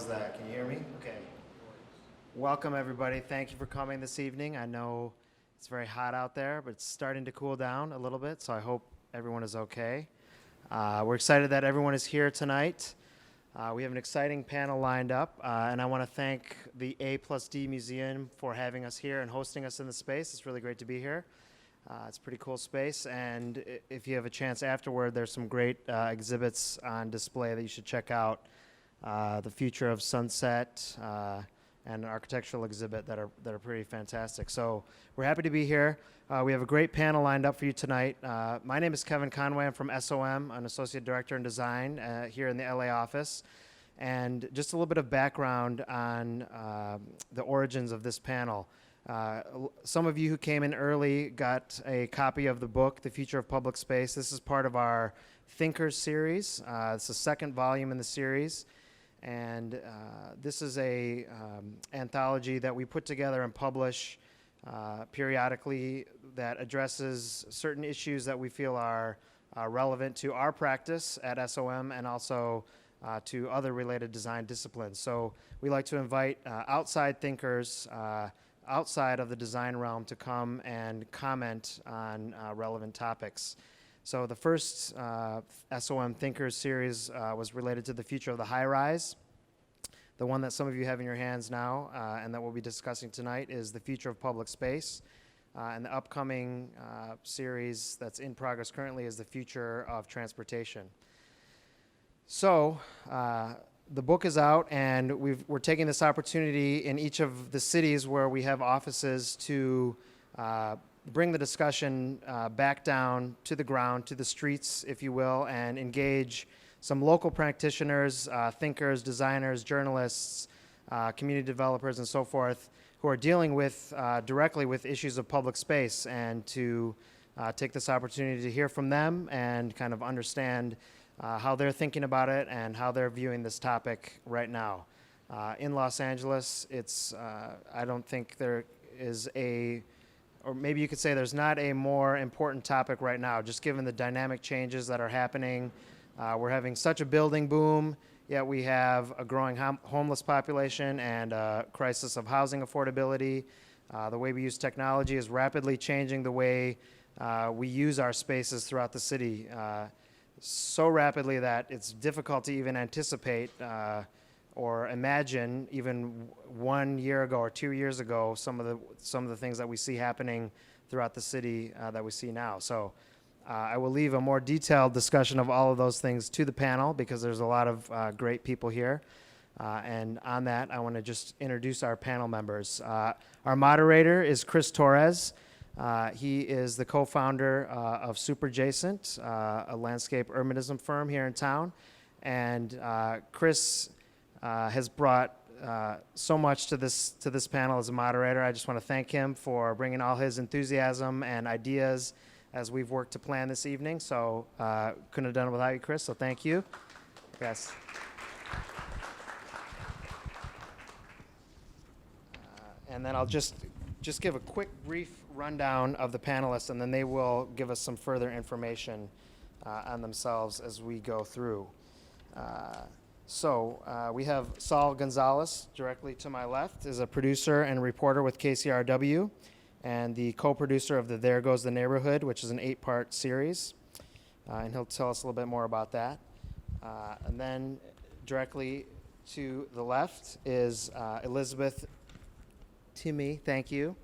How's that? Can you hear me? Okay. Welcome, everybody. Thank you for coming this evening. I know it's very hot out there, but it's starting to cool down a little bit, so I hope everyone is okay. We're excited that everyone is here tonight. We have an exciting panel lined up, and I want to thank the A+D Museum for having us here and hosting us in the space. It's really great to be here. It's a pretty cool space, and if you have a chance afterward, there's some great exhibits on display that you should check out. The future of Sunset and an architectural exhibit that are pretty fantastic. So we're happy to be here. We have a great panel lined up for you tonight. My name is Kevin Conway. I'm from SOM, an Associate Director in Design here in the LA office. And just a little bit of background on the origins of this panel. Some of you who came in early got a copy of the book, The Future of Public Space. This is part of our Thinkers series. It's the second volume in the series. And this is a anthology that we put together and publish periodically that addresses certain issues that we feel are relevant to our practice at SOM and also to other related design disciplines. So we like to invite outside thinkers outside of the design realm to come and comment on relevant topics. So the first SOM Thinkers series was related to the future of the high-rise. The one that some of you have in your hands now and that we'll be discussing tonight is the future of public space. And the upcoming series that's in progress currently is the future of transportation. So the book is out, and we're taking this opportunity in each of the cities where we have offices to bring the discussion back down to the ground, to the streets, if you will, and engage some local practitioners, thinkers, designers, journalists, community developers, and so forth, who are dealing with directly with issues of public space, and to take this opportunity to hear from them and kind of understand how they're thinking about it and how they're viewing this topic right now. In Los Angeles, it's, I don't think there is or maybe you could say there's not a more important topic right now, just given the dynamic changes that are happening. We're having such a building boom, yet we have a growing homeless population and a crisis of housing affordability. The way we use technology is rapidly changing the way we use our spaces throughout the city, so rapidly that it's difficult to even anticipate or imagine even 1 year ago or 2 years ago some of the things that we see happening throughout the city that we see now. So I will leave a more detailed discussion of all of those things to the panel because there's a lot of great people here. And on that, I want to just introduce our panel members. Our moderator is Chris Torres. He is the co-founder of superjacent, a landscape urbanism firm here in town. And Chris has brought so much to this panel as a moderator. I just want to thank him for bringing all his enthusiasm and ideas as we've worked to plan this evening. So couldn't have done it without you, Chris, so thank you. Yes. And then I'll just give a quick, brief rundown of the panelists, and then they will give us some further information on themselves as we go through. So we have Saul Gonzalez, directly to my left, is a producer and reporter with KCRW, and the co-producer of the There Goes the Neighborhood, which is an 8-part series. And he'll tell us a little bit more about that. And then directly to the left is Elizabeth Timme, thank you.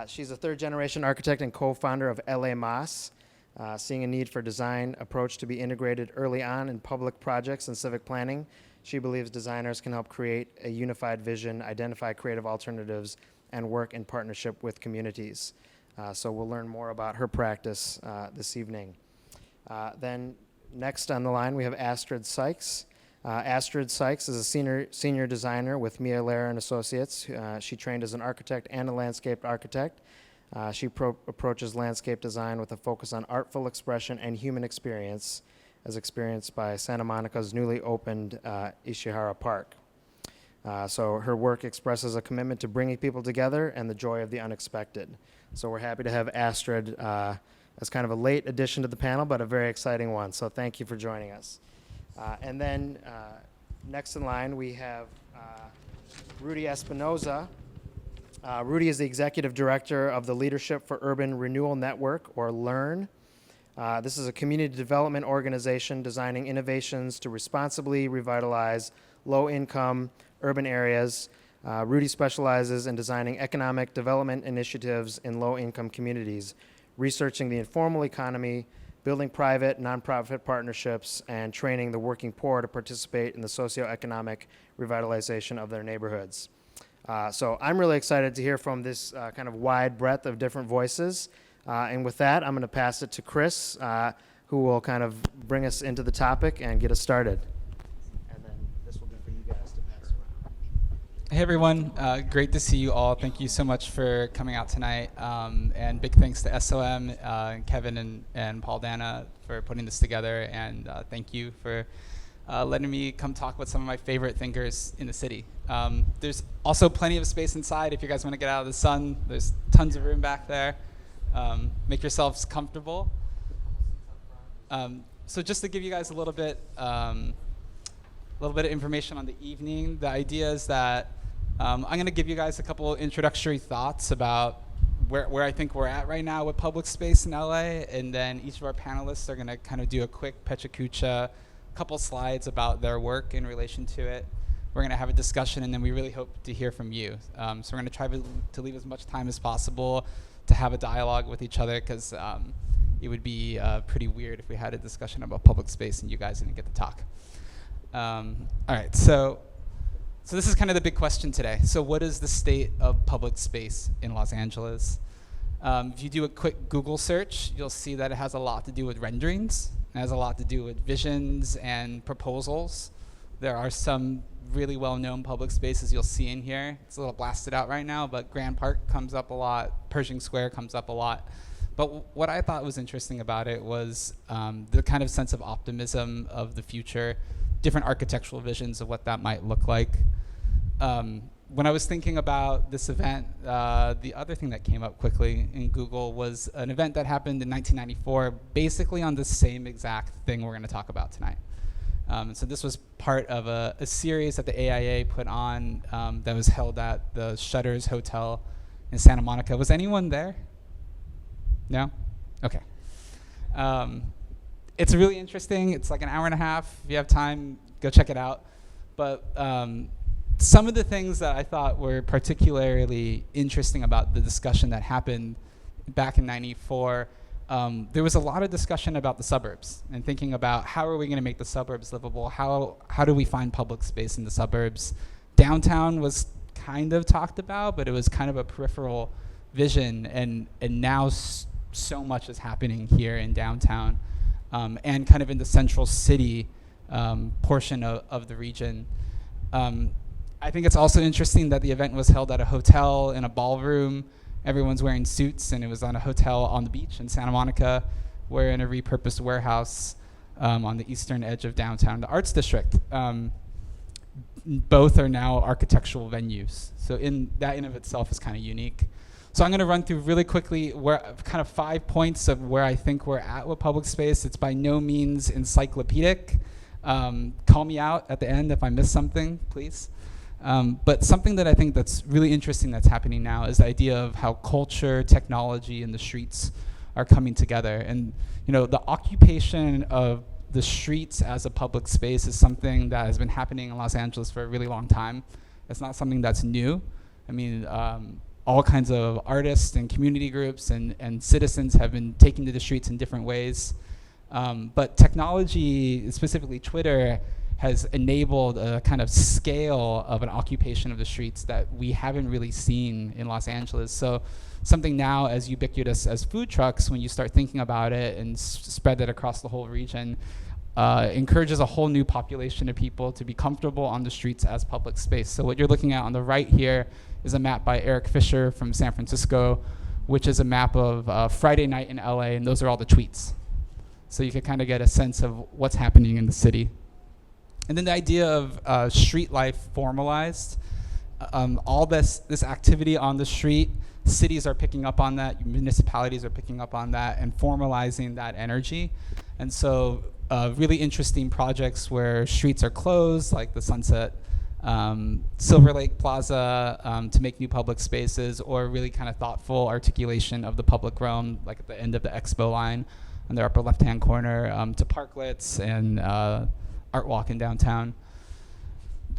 She's a third-generation architect and co-founder of LA-Más, seeing a need for design approach to be integrated early on in public projects and civic planning. She believes designers can help create a unified vision, identify creative alternatives, and work in partnership with communities. So we'll learn more about her practice this evening. Then next on the line, we have Astrid Sykes. Astrid Sykes is a senior designer with Mia Lehrer and Associates. She trained as an architect and a landscape architect. She approaches landscape design with a focus on artful expression and human experience, as experienced by Santa Monica's newly opened Ishihara Park. So her work expresses a commitment to bringing people together and the joy of the unexpected. So we're happy to have Astrid as kind of a late addition to the panel, but a very exciting one. So thank you for joining us. And then Next in line, we have Rudy Espinoza. Rudy is the Executive Director of the Leadership for Urban Renewal Network, or LEARN. This is a community development organization designing innovations to responsibly revitalize low-income urban areas. Rudy specializes in designing economic development initiatives in low-income communities, researching the informal economy, building private, nonprofit partnerships, and training the working poor to participate in the socioeconomic revitalization of their neighborhoods. So I'm really excited to hear from this kind of wide breadth of different voices. And with that, I'm going to pass it to Chris, who will kind of bring us into the topic and get us started. And then this will be for you guys to pass around. Hey everyone, great to see you all. Thank you so much for coming out tonight. And big thanks to SOM, Kevin and Paul Dana for putting this together. And thank you for letting me come talk with some of my favorite thinkers in the city. There's also plenty of space inside if you guys want to get out of the sun. There's tons of room back there. Make yourselves comfortable. So just to give you guys a little bit of information on the evening, the idea is that I'm going to give you guys a couple introductory thoughts about where I think we're at right now with public space in LA, and then each of our panelists are going to kind of do a quick Pecha Kucha, couple slides about their work in relation to it. We're going to have a discussion, and then we really hope to hear from you. So we're going to try to leave as much time as possible to have a dialogue with each other, because it would be pretty weird if we had a discussion about public space and you guys didn't get to talk. All right, so this is kind of the big question today. So what is the state of public space in Los Angeles? If you do a quick Google search, you'll see that it has a lot to do with renderings. It has a lot to do with visions and proposals. There are some really well-known public spaces you'll see in here. It's a little blasted out right now, but Grand Park comes up a lot. Pershing Square comes up a lot. But what I thought was interesting about it was the kind of sense of optimism of the future, different architectural visions of what that might look like. When I was thinking about this event, the other thing that came up quickly in Google was an event that happened in 1994, basically on the same exact thing we're going to talk about tonight. So this was part of a series that the AIA put on that was held at the Shutters Hotel in Santa Monica. Was anyone there? No? Okay. It's really interesting. It's like an hour and a half. If you have time, go check it out. But some of the things that I thought were particularly interesting about the discussion that happened back in '94, there was a lot of discussion about the suburbs and thinking about how are we going to make the suburbs livable? How do we find public space in the suburbs? Downtown was kind of talked about, but it was kind of a peripheral vision, and now so much is happening here in downtown and kind of in the central city portion of the region. I think it's also interesting that the event was held at a hotel in a ballroom. Everyone's wearing suits, and it was on a hotel on the beach in Santa Monica. We're in a repurposed warehouse on the eastern edge of downtown, the Arts District. Both are now architectural venues. So that in of itself is kind of unique. So I'm going to run through really quickly kind of 5 points of where I think we're at with public space. It's by no means encyclopedic. Call me out at the end if I miss something, please. But something that I think that's really interesting that's happening now is the idea of how culture, technology, and the streets are coming together. And the occupation of the streets as a public space is something that has been happening in Los Angeles for a really long time. It's not something that's new. I mean, all kinds of artists and community groups and citizens have been taking to the streets in different ways. But technology, specifically Twitter, has enabled a kind of scale of an occupation of the streets that we haven't really seen in Los Angeles. So something now as ubiquitous as food trucks, when you start thinking about it and spread that across the whole region, encourages a whole new population of people to be comfortable on the streets as public space. So what you're looking at on the right here is a map by Eric Fisher from San Francisco, which is a map of Friday night in LA, and those are all the tweets. So you can kind of get a sense of what's happening in the city. And then the idea of street life formalized, all this activity on the street, cities are picking up on that, municipalities are picking up on that and formalizing that energy. And so really interesting projects where streets are closed, like the Sunset Silver Lake Plaza, to make new public spaces, or really kind of thoughtful articulation of the public realm, like at the end of the Expo line in the upper left-hand corner, to parklets and art walk in downtown.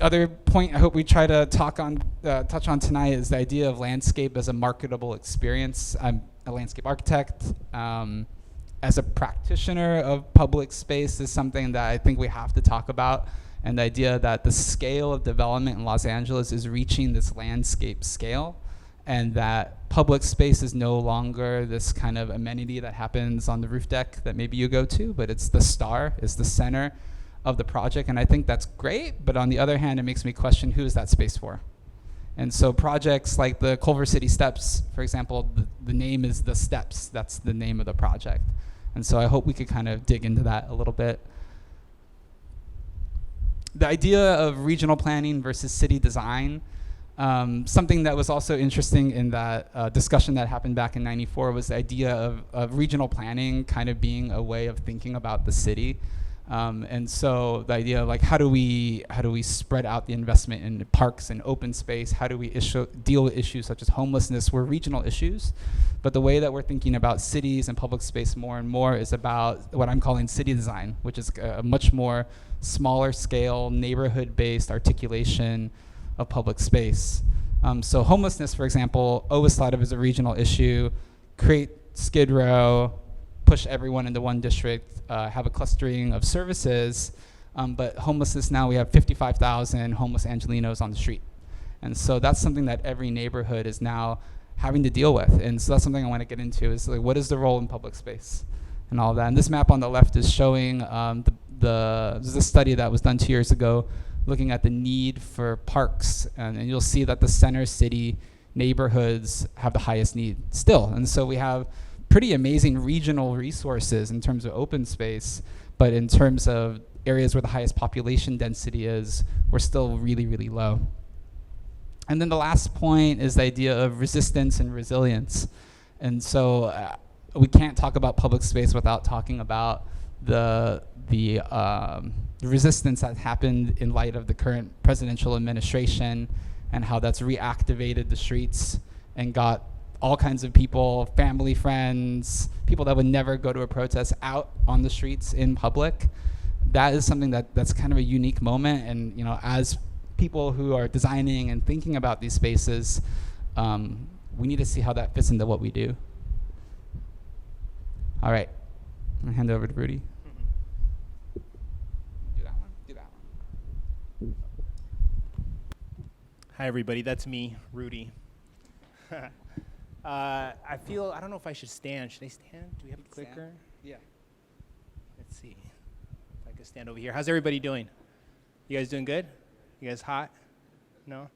Other point I hope we try to touch on tonight is the idea of landscape as a marketable experience. I'm a landscape architect. As a practitioner of public space is something that I think we have to talk about, and the idea that the scale of development in Los Angeles is reaching this landscape scale, and that public space is no longer this kind of amenity that happens on the roof deck that maybe you go to, but it's the star, it's the center of the project. And I think that's great, but on the other hand, it makes me question, who is that space for? And so projects like the Culver City Steps, for example, the name is The Steps. That's the name of the project. And so I hope we could kind of dig into that a little bit. The idea of regional planning versus city design, something that was also interesting in that discussion that happened back in '94 was the idea of regional planning kind of being a way of thinking about the city. And so the idea of like, how do we spread out the investment in parks and open space? How do we deal with issues such as homelessness? We're regional issues, but the way that we're thinking about cities and public space more and more is about what I'm calling city design, which is a much more smaller scale, neighborhood-based articulation of public space. So homelessness, for example, always thought of as a regional issue. Create Skid Row, push everyone into one district, have a clustering of services, but homelessness now, we have 55,000 homeless Angelenos on the street. And so that's something that every neighborhood is now having to deal with. And so that's something I want to get into, is like, what is the role in public space and all that. And this map on the left is showing there's a study that was done 2 years ago looking at the need for parks, and you'll see that the center city neighborhoods have the highest need still. And so we have pretty amazing regional resources in terms of open space, but in terms of areas where the highest population density is, we're still really, really low. And then the last point is the idea of resistance and resilience. And so we can't talk about public space without talking about the resistance that happened in light of the current presidential administration, and how that's reactivated the streets and got all kinds of people, family, friends, people that would never go to a protest out on the streets in public. That is something that's kind of a unique moment. And as people who are designing and thinking about these spaces, we need to see how that fits into what we do. All right, I'm gonna hand it over to Rudy. Do that one. Hi everybody, that's me, Rudy. I don't know if I should stand. Should I stand? Do we have a clicker? Stand? Yeah. Let's see if I can stand over here. How's everybody doing? You guys doing good? You guys hot? No?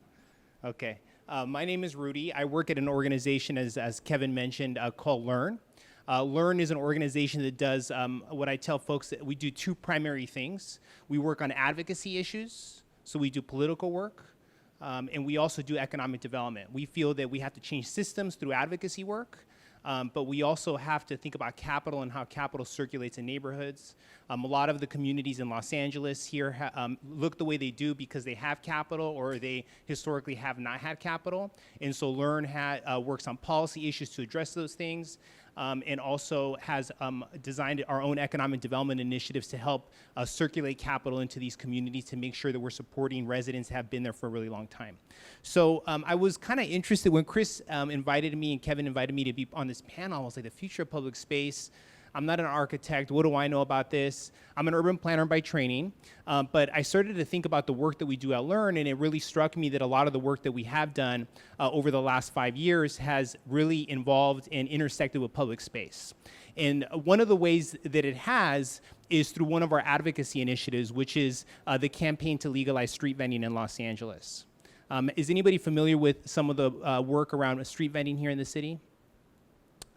Okay. My name is Rudy. I work at an organization, as Kevin mentioned, called Learn. Learn is an organization that does what I tell folks, that we do two primary things. We work on advocacy issues, so we do political work. And we also do economic development. We feel that we have to change systems through advocacy work, but we also have to think about capital and how capital circulates in neighborhoods. A lot of the communities in Los Angeles here look the way they do because they have capital, or they historically have not had capital. And so Learn works on policy issues to address those things. And also has designed our own economic development initiatives to help circulate capital into these communities to make sure that we're supporting residents that have been there for a really long time. So I was kind of interested when Chris invited me and Kevin invited me to be on this panel. I was like, the future of public space. I'm not an architect. What do I know about this? I'm an urban planner by training, but I started to think about the work that we do at Learn, and it really struck me that a lot of the work that we have done over the last 5 years has really involved and intersected with public space. And one of the ways that it has is through one of our advocacy initiatives, which is the campaign to legalize street vending in Los Angeles. Is anybody familiar with some of the work around street vending here in the city?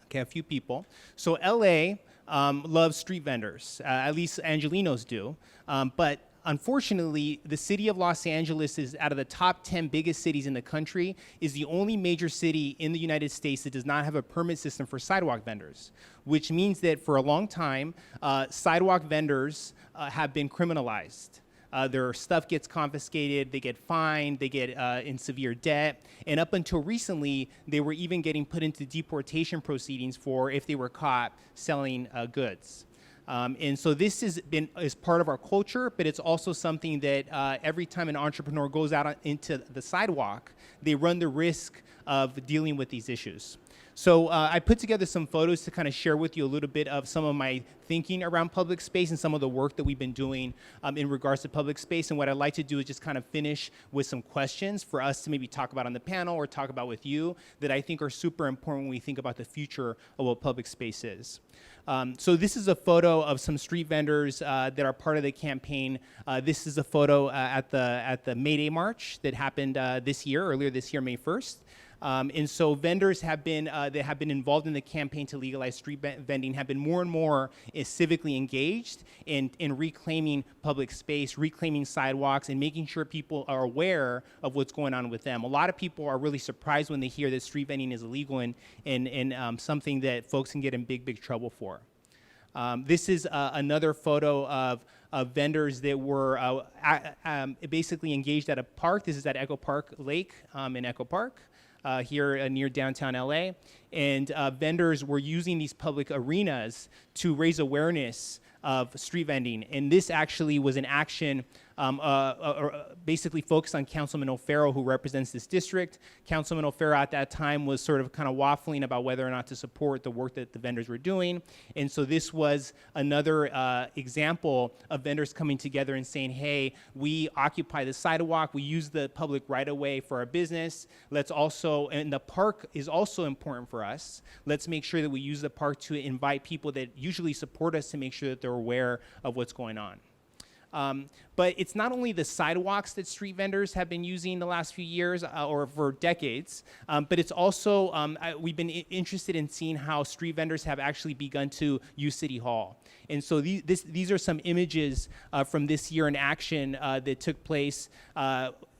Okay, a few people. So LA loves street vendors, at least Angelenos do. But unfortunately, the city of Los Angeles is out of the top 10 biggest cities in the country, is the only major city in the United States that does not have a permit system for sidewalk vendors, which means that for a long time, sidewalk vendors have been criminalized. Their stuff gets confiscated, they get fined, they get in severe debt, and up until recently, they were even getting put into deportation proceedings for if they were caught selling goods. And so this is part of our culture, but it's also something that every time an entrepreneur goes out into the sidewalk, they run the risk of dealing with these issues. So I put together some photos to kind of share with you a little bit of some of my thinking around public space and some of the work that we've been doing in regards to public space. And what I'd like to do is just kind of finish with some questions for us to maybe talk about on the panel or talk about with you that I think are super important when we think about the future of what public space is. So this is a photo of some street vendors that are part of the campaign. This is a photo at the May Day March that happened earlier this year, May 1st. And so vendors have been involved in the campaign to legalize street vending, have been more and more civically engaged in reclaiming public space, reclaiming sidewalks, and making sure people are aware of what's going on with them. A lot of people are really surprised when they hear that street vending is illegal and something that folks can get in big trouble for. This is another photo of vendors that were basically engaged at a park. This is at Echo Park Lake in Echo Park. Here near downtown LA, and vendors were using these public arenas to raise awareness of street vending. And this actually was an action basically focused on Councilman O'Farrell, who represents this district. Councilman O'Farrell at that time was sort of kind of waffling about whether or not to support the work that the vendors were doing. And so this was another example of vendors coming together and saying, hey, we occupy the sidewalk, we use the public right-of-way for our business. Let's also, and the park is also important for us. Let's make sure that we use the park to invite people that usually support us to make sure that they're aware of what's going on. But it's not only the sidewalks that street vendors have been using the last few years or for decades, but it's also, we've been interested in seeing how street vendors have actually begun to use City Hall. And so these are some images from this year in action that took place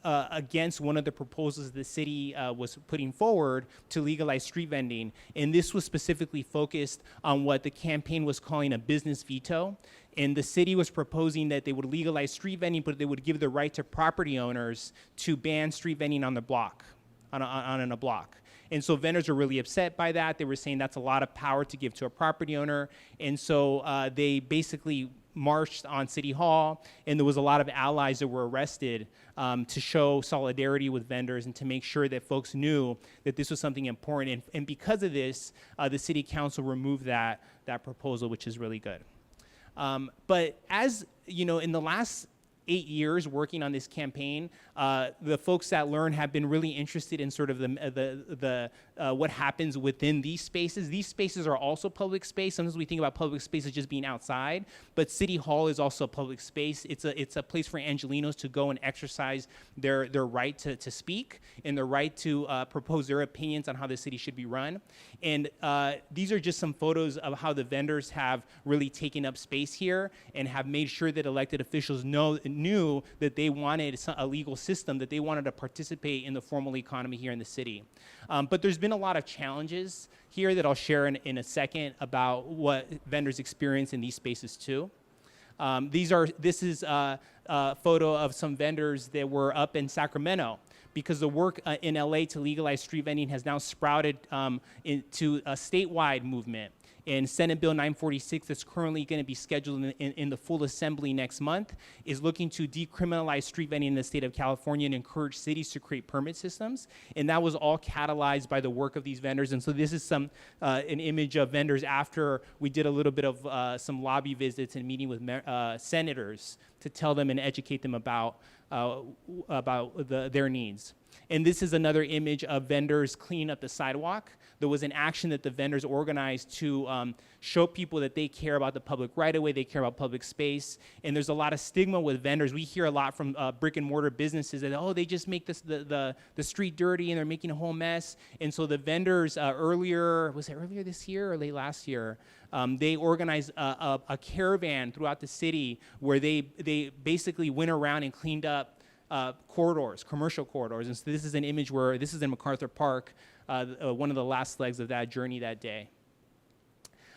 against one of the proposals the city was putting forward to legalize street vending. And this was specifically focused on what the campaign was calling a business veto. And the city was proposing that they would legalize street vending, but they would give the right to property owners to ban street vending on the block, on a block. And so vendors are really upset by that. They were saying that's a lot of power to give to a property owner. And so they basically marched on City Hall, and there was a lot of allies that were arrested to show solidarity with vendors and to make sure that folks knew that this was something important. And because of this, the city council removed that proposal, which is really good. But as you know, in the last 8 years working on this campaign, the folks that learn have been really interested in sort of what happens within these spaces. These spaces are also public space. Sometimes we think about public space as just being outside, but City Hall is also a public space. It's a place for Angelenos to go and exercise their right to speak and their right to propose their opinions on how the city should be run. And these are just some photos of how the vendors have really taken up space here and have made sure that elected officials knew that they wanted a legal system, that they wanted to participate in the formal economy here in the city. But there's been a lot of challenges here that I'll share in a second about what vendors experience in these spaces too. This is a photo of some vendors that were up in Sacramento, because the work in LA to legalize street vending has now sprouted into a statewide movement. And Senate Bill 946 that's currently going to be scheduled in the full assembly next month is looking to decriminalize street vending in the state of California and encourage cities to create permit systems. And that was all catalyzed by the work of these vendors. And so this is an image of vendors after we did a little bit of some lobby visits and meeting with senators to tell them and educate them about their needs. And this is another image of vendors cleaning up the sidewalk. There was an action that the vendors organized to show people that they care about the public right-of-way, they care about public space, and there's a lot of stigma with vendors. We hear a lot from brick and mortar businesses that, oh, they just make the street dirty and they're making a whole mess. And so the vendors earlier this year or late last year, they organized a caravan throughout the city where they basically went around and cleaned up corridors, commercial corridors. And so this is an image where, this is in MacArthur Park, one of the last legs of that journey that day.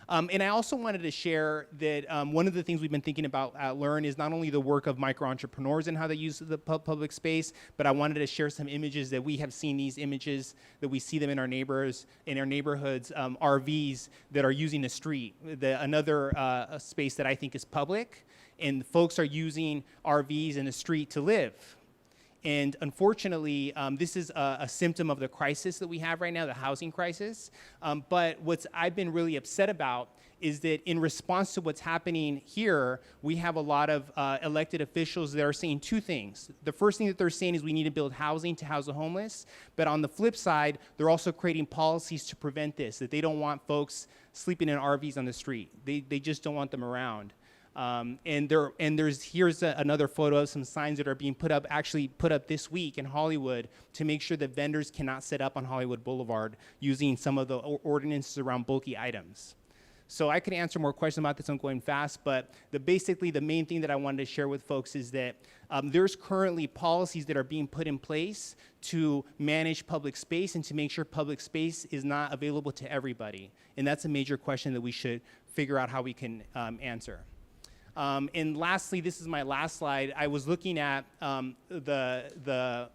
And I also wanted to share that one of the things we've been thinking about at Learn is not only the work of micro-entrepreneurs and how they use the public space, but I wanted to share some images that we have seen, these images, that we see them in our neighborhoods, RVs that are using the street. Another space that I think is public, and folks are using RVs in the street to live. And unfortunately, this is a symptom of the crisis that we have right now, the housing crisis. But what I've been really upset about is that in response to what's happening here, we have a lot of elected officials that are saying two things. The first thing that they're saying is we need to build housing to house the homeless. But on the flip side, they're also creating policies to prevent this, that they don't want folks sleeping in RVs on the street. They just don't want them around. Here's another photo of some signs that are being put up this week in Hollywood to make sure that vendors cannot set up on Hollywood Boulevard using some of the ordinances around bulky items. So I could answer more questions about this. I'm going fast, but basically the main thing that I wanted to share with folks is that there's currently policies that are being put in place to manage public space and to make sure public space is not available to everybody. And that's a major question that we should figure out how we can answer. And lastly, this is my last slide. I was looking at the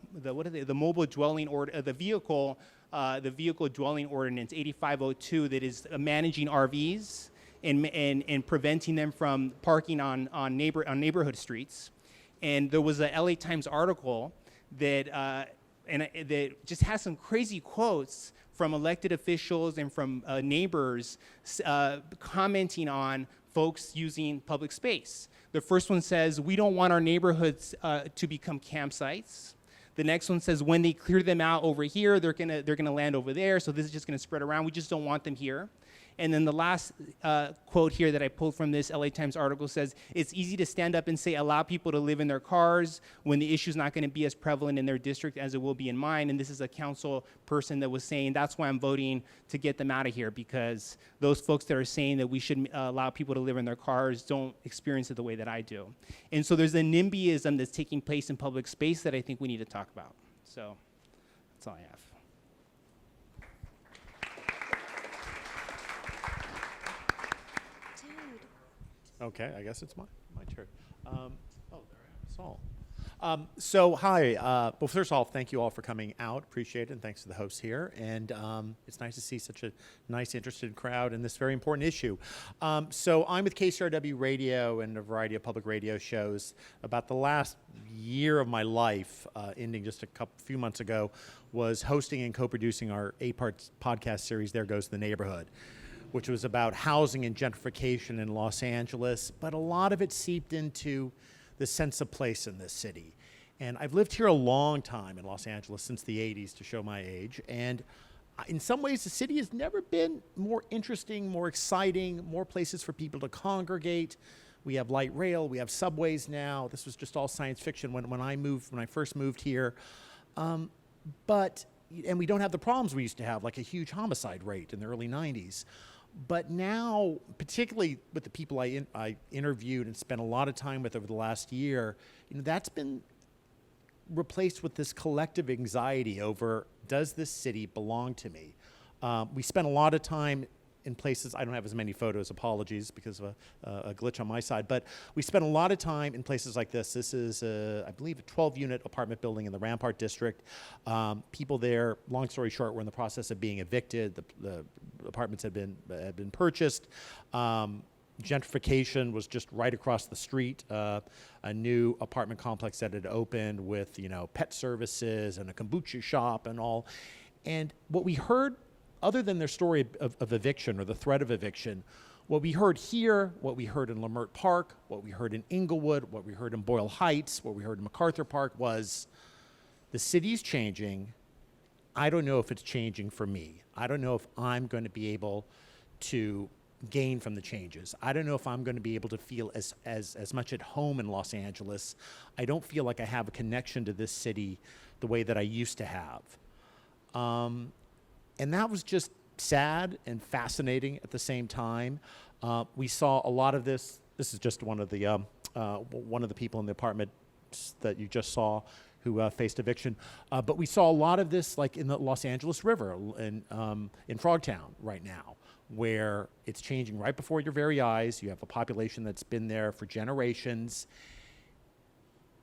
mobile dwelling order, the vehicle dwelling ordinance 8502 that is managing RVs and preventing them from parking on neighborhood streets. And there was a LA Times article that that just has some crazy quotes from elected officials and from neighbors commenting on folks using public space. The first one says, we don't want our neighborhoods to become campsites. The next one says, when they clear them out over here, they're gonna land over there, so this is just gonna spread around. We just don't want them here. And then the last quote here that I pulled from this LA Times article says, it's easy to stand up and say, allow people to live in their cars when the issue's not gonna be as prevalent in their district as it will be in mine. And this is a council person that was saying, that's why I'm voting to get them out of here, because those folks that are saying that we should allow people to live in their cars don't experience it the way that I do. And so there's a NIMBYism that's taking place in public space that I think we need to talk about. So that's all I have. Okay, I guess it's my turn. Oh, there I am, Saul. So hi, well, first of all, thank you all for coming out. Appreciate it, and thanks to the hosts here. And it's nice to see such a nice, interested crowd in this very important issue. So I'm with KCRW Radio and a variety of public radio shows. About the last year of my life, ending just a few months ago, was hosting and co-producing our 8-part podcast series, There Goes the Neighborhood, which was about housing and gentrification in Los Angeles, but a lot of it seeped into the sense of place in this city. And I've lived here a long time in Los Angeles, since the 80s, to show my age, and in some ways the city has never been more interesting, more exciting, more places for people to congregate. We have light rail, we have subways now. This was just all science fiction when I first moved here. And we don't have the problems we used to have, like a huge homicide rate in the early 90s. But now, particularly with the people I interviewed and spent a lot of time with over the last year, that's been replaced with this collective anxiety over, does this city belong to me? We spent a lot of time in places, I don't have as many photos, apologies, because of a glitch on my side, but we spent a lot of time in places like this. This is, I believe, a 12-unit apartment building in the Rampart District. People there, long story short, were in the process of being evicted. The apartments had been purchased. Gentrification was just right across the street. A new apartment complex that had opened with, pet services and a kombucha shop and all. And what we heard, other than their story of eviction or the threat of eviction, what we heard here, what we heard in Leimert Park, what we heard in Inglewood, what we heard in Boyle Heights, what we heard in MacArthur Park was, the city's changing. I don't know if it's changing for me. I don't know if I'm going to be able to gain from the changes. I don't know if I'm going to be able to feel as much at home in Los Angeles. I don't feel like I have a connection to this city the way that I used to have. And that was just sad and fascinating at the same time. We saw a lot of this. This is just one of the people in the apartment that you just saw who faced eviction. But we saw a lot of this like in the Los Angeles River in Frogtown right now, where it's changing right before your very eyes. You have a population that's been there for generations,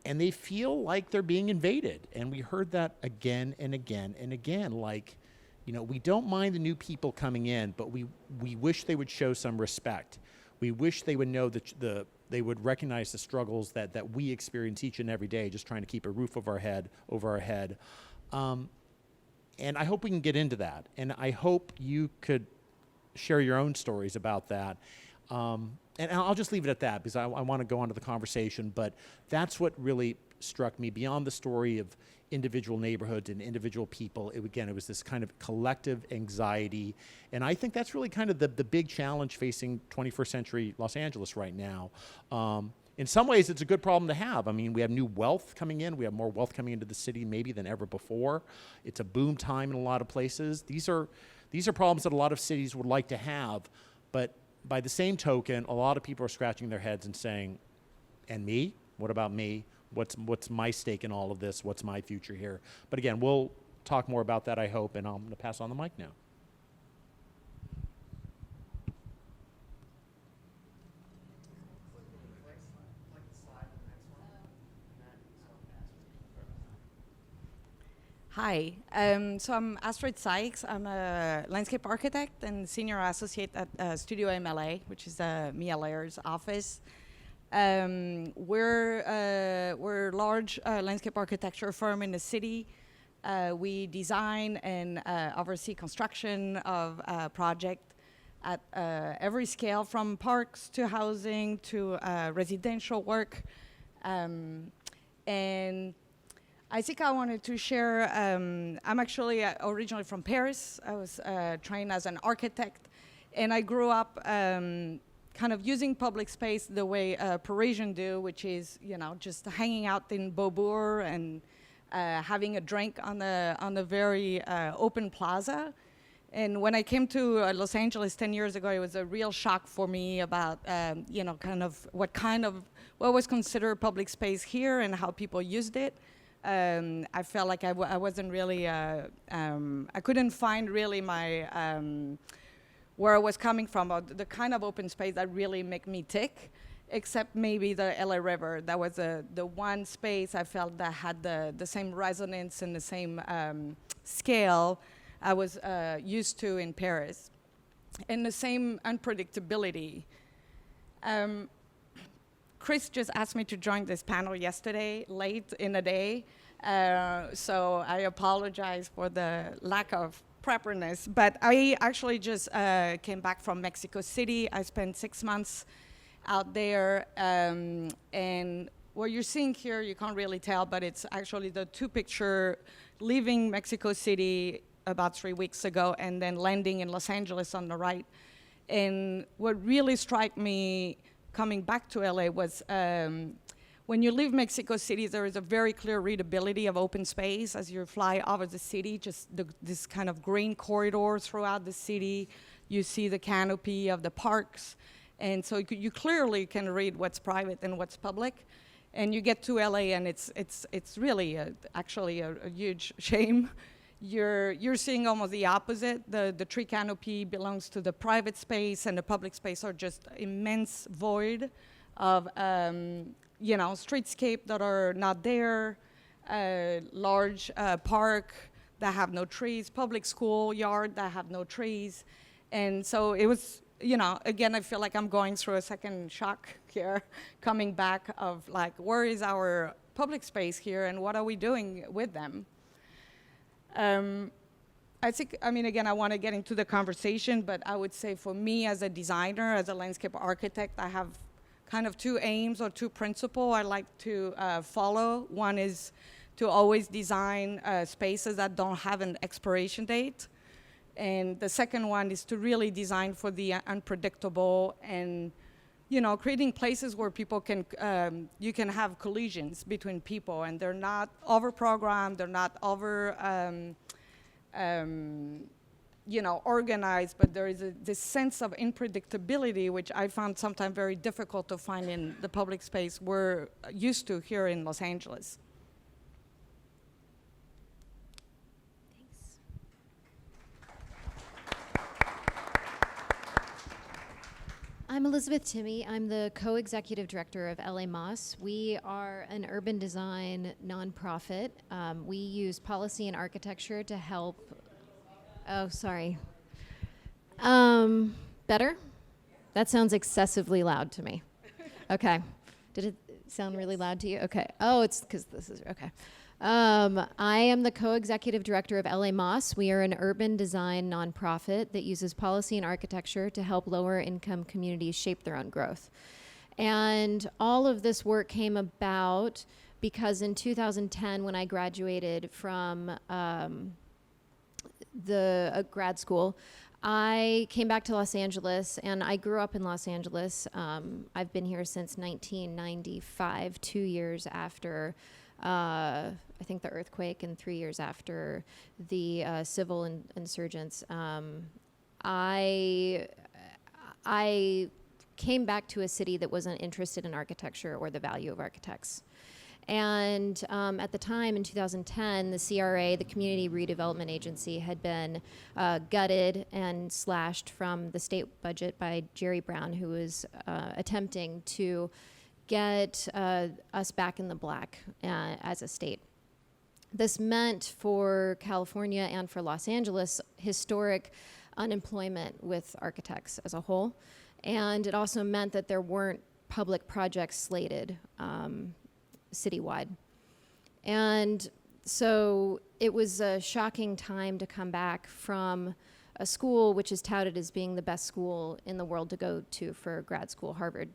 and they feel like they're being invaded. And we heard that again and again and again, like, you know, we don't mind the new people coming in, but we wish they would show some respect. We wish they would know that they would recognize the struggles that we experience each and every day, just trying to keep a roof over our head. And I hope we can get into that. And I hope you could share your own stories about that. And I'll just leave it at that because I want to go on to the conversation. But that's what really struck me beyond the story of individual neighborhoods and individual people. It was this kind of collective anxiety. And I think that's really kind of the big challenge facing 21st century Los Angeles right now. In some ways, it's a good problem to have. I mean, we have new wealth coming in. We have more wealth coming into the city maybe than ever before. It's a boom time in a lot of places. These are problems that a lot of cities would like to have. But by the same token, a lot of people are scratching their heads and saying, and me? What about me? What's my stake in all of this? What's my future here? But again, we'll talk more about that, I hope, and I'm going to pass on the mic now. Hi, so I'm Astrid Sykes. I'm a landscape architect and senior associate at Studio-MLA, which is Mia Lair's office. We're a large landscape architecture firm in the city. We design and oversee construction of projects at every scale, from parks to housing to residential work. And I think I wanted to share, I'm actually originally from Paris. I was trained as an architect, and I grew up kind of using public space the way Parisians do, which is, you know, just hanging out in Beaubourg and having a drink on the very open plaza. And when I came to Los Angeles 10 years ago, it was a real shock for me about, you know, what was considered public space here and how people used it. I felt like I wasn't really, I couldn't find really my, where I was coming from, or the kind of open space that really make me tick, except maybe the LA River. That was the one space I felt that had the same resonance and the same scale I was used to in Paris, and the same unpredictability. Chris just asked me to join this panel yesterday, late in the day, so I apologize for the lack of preparedness, but I actually just came back from Mexico City. I spent 6 months out there, and what you're seeing here, you can't really tell, but it's actually the two picture leaving Mexico City about 3 weeks ago and then landing in Los Angeles on the right. And what really struck me coming back to LA was when you leave Mexico City, there is a very clear readability of open space as you fly over the city, just this kind of green corridor throughout the city. You see the canopy of the parks. And so you clearly can read what's private and what's public. And you get to LA and it's really actually a huge shame. You're seeing almost the opposite. The tree canopy belongs to the private space, and the public space are just immense void of you know, streetscape that are not there, large park that have no trees, public school yard that have no trees. And so it was, you know, again, I feel like I'm going through a second shock here, coming back of like, where is our public space here and what are we doing with them? I think, I mean, again, I want to get into the conversation, but I would say for me as a designer, as a landscape architect, I have kind of two aims or two principles I like to follow. One is to always design spaces that don't have an expiration date. And the second one is to really design for the unpredictable and, you know, creating places where people can, you can have collisions between people, and they're not over-programmed, they're not you know, organized, but there is this sense of unpredictability, which I found sometimes very difficult to find in the public space we're used to here in Los Angeles. Thanks. I'm Elizabeth Timme. I'm the co-executive director of LA-Más. We are an urban design nonprofit. We use policy and architecture to help. Oh, sorry. Better? That sounds excessively loud to me. Okay. Did it sound really loud to you? Okay. Oh, it's because this is, okay. I am the co-executive director of LA-Más. We are an urban design nonprofit that uses policy and architecture to help lower income communities shape their own growth. And all of this work came about because in 2010, when I graduated from grad school, I came back to Los Angeles, and I grew up in Los Angeles. I've been here since 1995, 2 years after I think the earthquake, and 3 years after the civil insurgents. I came back to a city that wasn't interested in architecture or the value of architects. And at the time, in 2010, the CRA, the Community Redevelopment Agency, had been gutted and slashed from the state budget by Jerry Brown, who was attempting to get us back in the black as a state. This meant for California and for Los Angeles historic unemployment with architects as a whole. And it also meant that there weren't public projects slated citywide. And so it was a shocking time to come back from a school which is touted as being the best school in the world to go to for grad school, Harvard.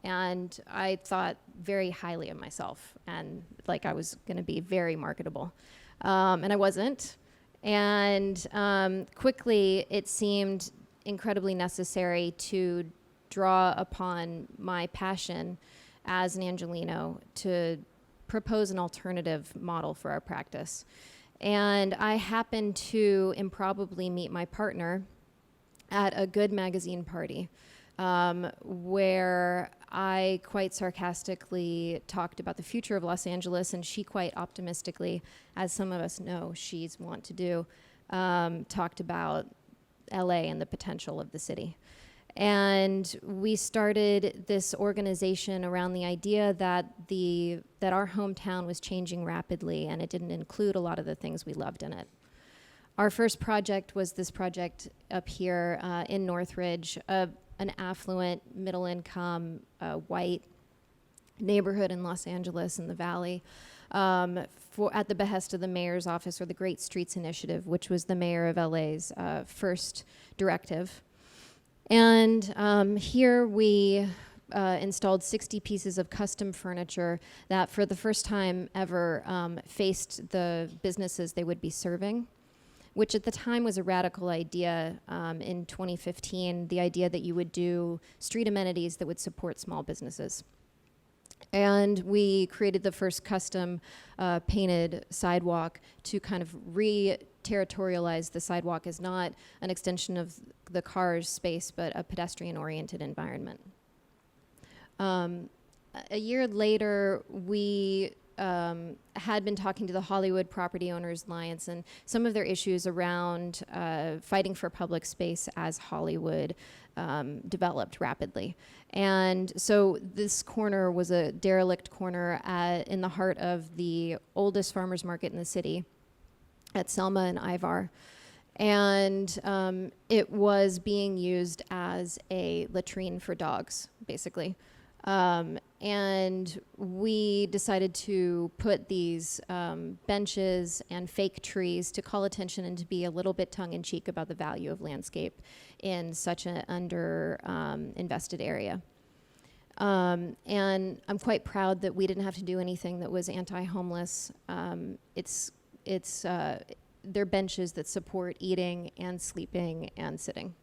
And I thought very highly of myself, and like I was going to be very marketable. And I wasn't. And quickly it seemed incredibly necessary to draw upon my passion as an Angelino to propose an alternative model for our practice. And I happened to improbably meet my partner at a Good magazine party, where I quite sarcastically talked about the future of Los Angeles, and she quite optimistically, as some of us know she's want to do, talked about LA and the potential of the city. And we started this organization around the idea that our hometown was changing rapidly, and it didn't include a lot of the things we loved in it. Our first project was this project up here in Northridge, an affluent, middle-income, white neighborhood in Los Angeles in the Valley, at the behest of the mayor's office, or the Great Streets Initiative, which was the mayor of LA's first directive. And here we installed 60 pieces of custom furniture that for the first time ever faced the businesses they would be serving, which at the time was a radical idea in 2015, the idea that you would do street amenities that would support small businesses. And we created the first custom painted sidewalk to kind of re-territorialize the sidewalk as not an extension of the car's space, but a pedestrian-oriented environment. A year later, we had been talking to the Hollywood Property Owners Alliance and some of their issues around fighting for public space as Hollywood developed rapidly. And so this corner was a derelict corner in the heart of the oldest farmers market in the city at Selma and Ivar. And it was being used as a latrine for dogs, basically. And we decided to put these benches and fake trees to call attention and to be a little bit tongue-in-cheek about the value of landscape in such an under invested area. And I'm quite proud that we didn't have to do anything that was anti-homeless. They're benches that support eating and sleeping and sitting.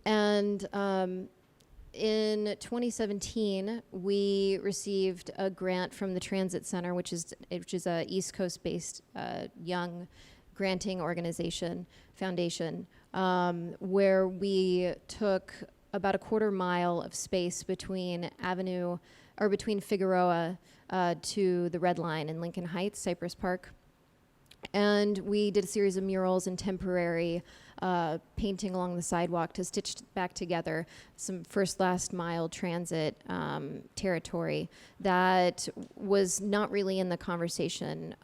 And in 2017, we received a grant from the Transit Center, which is a East Coast-based young granting foundation, where we took about a quarter mile of space between Figueroa to the Red Line in Lincoln Heights, Cypress Park. And we did a series of murals and temporary painting along the sidewalk to stitch back together some first last mile transit territory that was not really in the conversation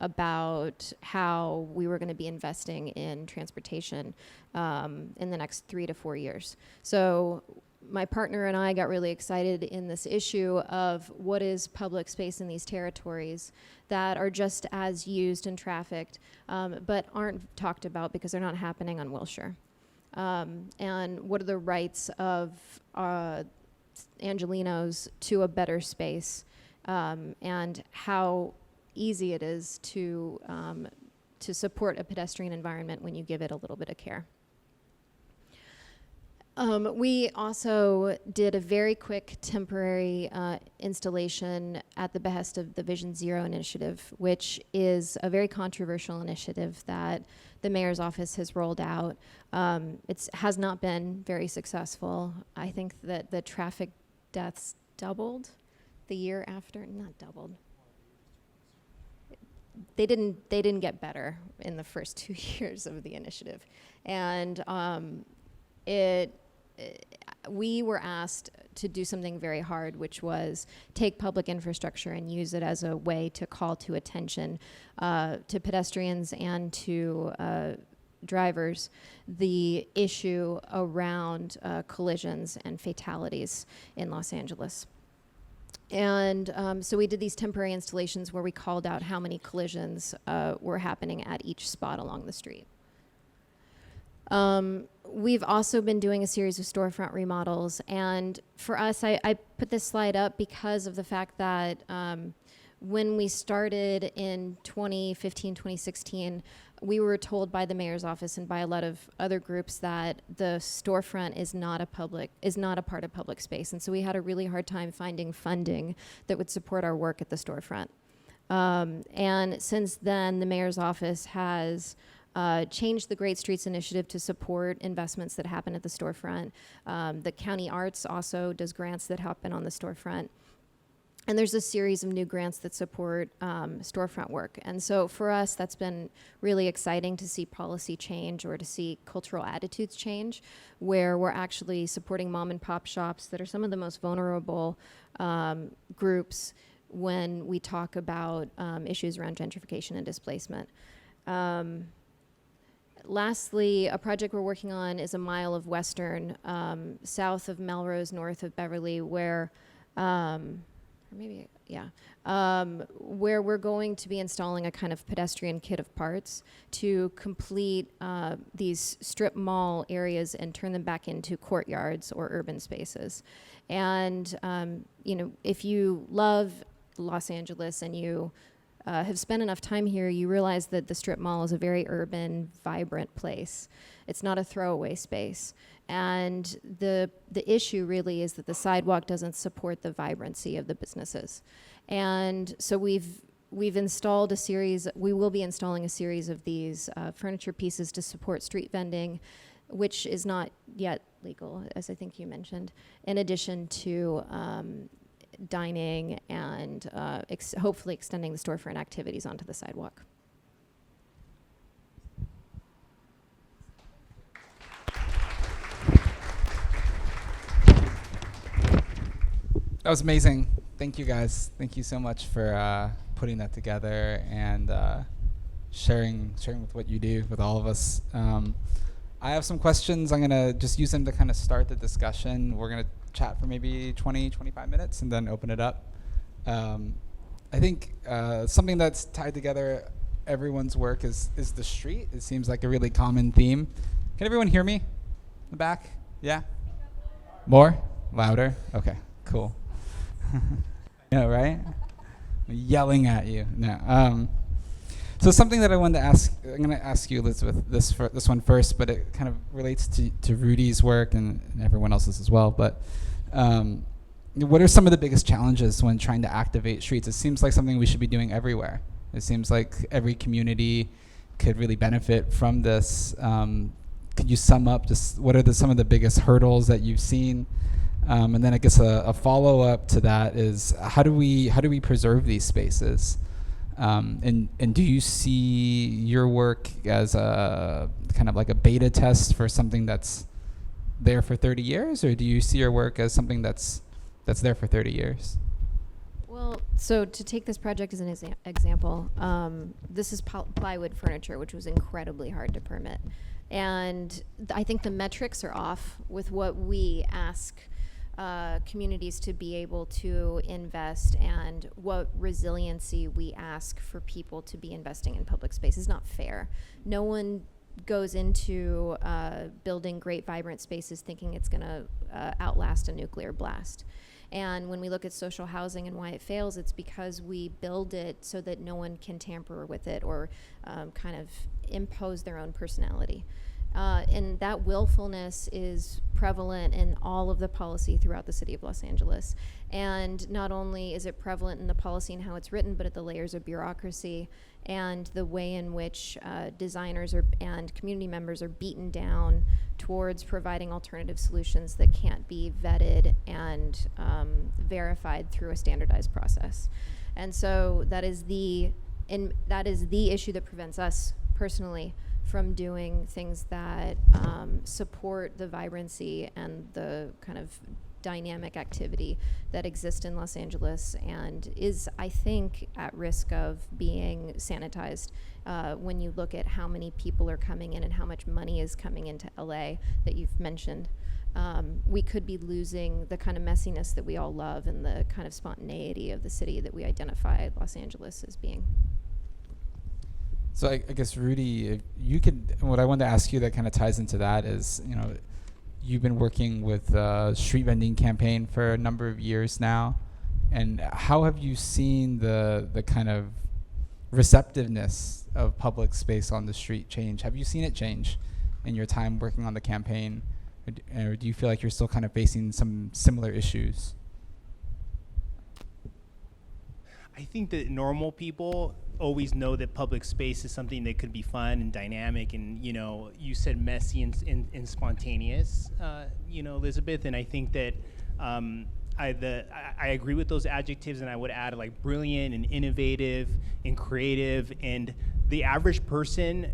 about how we were going to be investing in transportation in the next 3 to 4 years. So my partner and I got really excited in this issue of what is public space in these territories that are just as used and trafficked, but aren't talked about because they're not happening on Wilshire. And what are the rights of Angelenos to a better space, and how easy it is to support a pedestrian environment when you give it a little bit of care. We also did a very quick temporary installation at the behest of the Vision Zero initiative, which is a very controversial initiative that the mayor's office has rolled out. It has not been very successful. I think that the traffic deaths doubled the year after, not doubled. They didn't get better in the first 2 years of the initiative, and we were asked to do something very hard, which was take public infrastructure and use it as a way to call to attention to pedestrians and to drivers the issue around collisions and fatalities in Los Angeles. And so we did these temporary installations where we called out how many collisions were happening at each spot along the street. We've also been doing a series of storefront remodels, and for us, I put this slide up because of the fact that when we started in 2015, 2016, we were told by the mayor's office and by a lot of other groups that the storefront is not a part of public space, and so we had a really hard time finding funding that would support our work at the storefront. And since then, the mayor's office has changed the Great Streets Initiative to support investments that happen at the storefront. The County Arts also does grants that happen on the storefront. And there's a series of new grants that support storefront work. And so for us, that's been really exciting to see policy change or to see cultural attitudes change, where we're actually supporting mom and pop shops that are some of the most vulnerable groups when we talk about issues around gentrification and displacement. Lastly, a project we're working on is a mile of Western, south of Melrose, north of Beverly, where, where we're going to be installing a kind of pedestrian kit of parts to complete these strip mall areas and turn them back into courtyards or urban spaces. And, if you love Los Angeles and you have spent enough time here, you realize that the strip mall is a very urban, vibrant place. It's not a throwaway space. And the issue really is that the sidewalk doesn't support the vibrancy of the businesses. And so we will be installing a series of these furniture pieces to support street vending, which is not yet legal, as I think you mentioned, in addition to dining and hopefully extending the storefront activities onto the sidewalk. That was amazing. Thank you, guys. Thank you so much for putting that together and sharing with what you do with all of us. I have some questions. I'm going to just use them to kind of start the discussion. We're going to chat for maybe 20, 25 minutes and then open it up. I think something that's tied together everyone's work is the street. It seems like a really common theme. Can everyone hear me in the back? Yeah? More? Louder? Okay, cool. No, right? Yelling at you. No. So something that I wanted to ask, I'm going to ask you, Elizabeth, this one first, but it kind of relates to Rudy's work and everyone else's as well. But what are some of the biggest challenges when trying to activate streets? It seems like something we should be doing everywhere. It seems like every community could really benefit from this. Could you sum up just what are some of the biggest hurdles that you've seen? And then I guess a follow-up to that is how do we preserve these spaces? And do you see your work as a kind of like a beta test for something that's there for 30 years, or do you see your work as something that's there for 30 years? Well, so to take this project as an example, this is plywood furniture, which was incredibly hard to permit. And I think the metrics are off with what we ask communities to be able to invest and what resiliency we ask for people to be investing in public space is not fair. No one goes into building great, vibrant spaces thinking it's going to outlast a nuclear blast. And when we look at social housing and why it fails, it's because we build it so that no one can tamper with it or kind of impose their own personality. And that willfulness is prevalent in all of the policy throughout the city of Los Angeles. And not only is it prevalent in the policy and how it's written, but at the layers of bureaucracy and the way in which designers and community members are beaten down towards providing alternative solutions that can't be vetted and verified through a standardized process. And so that is the issue that prevents us personally from doing things that support the vibrancy and the kind of dynamic activity that exists in Los Angeles and is, I think, at risk of being sanitized when you look at how many people are coming in and how much money is coming into LA that you've mentioned. We could be losing the kind of messiness that we all love and the kind of spontaneity of the city that we identify Los Angeles as being. So I guess, Rudy, if you could, what I wanted to ask you that kind of ties into that is, you've been working with street vending campaign for a number of years now, and how have you seen the kind of receptiveness of public space on the street change? Have you seen it change in your time working on the campaign, or do you feel like you're still kind of facing some similar issues? I think that normal people always know that public space is something that could be fun and dynamic and, you said messy and spontaneous, Elizabeth, and I think that I agree with those adjectives, and I would add like brilliant and innovative and creative, and the average person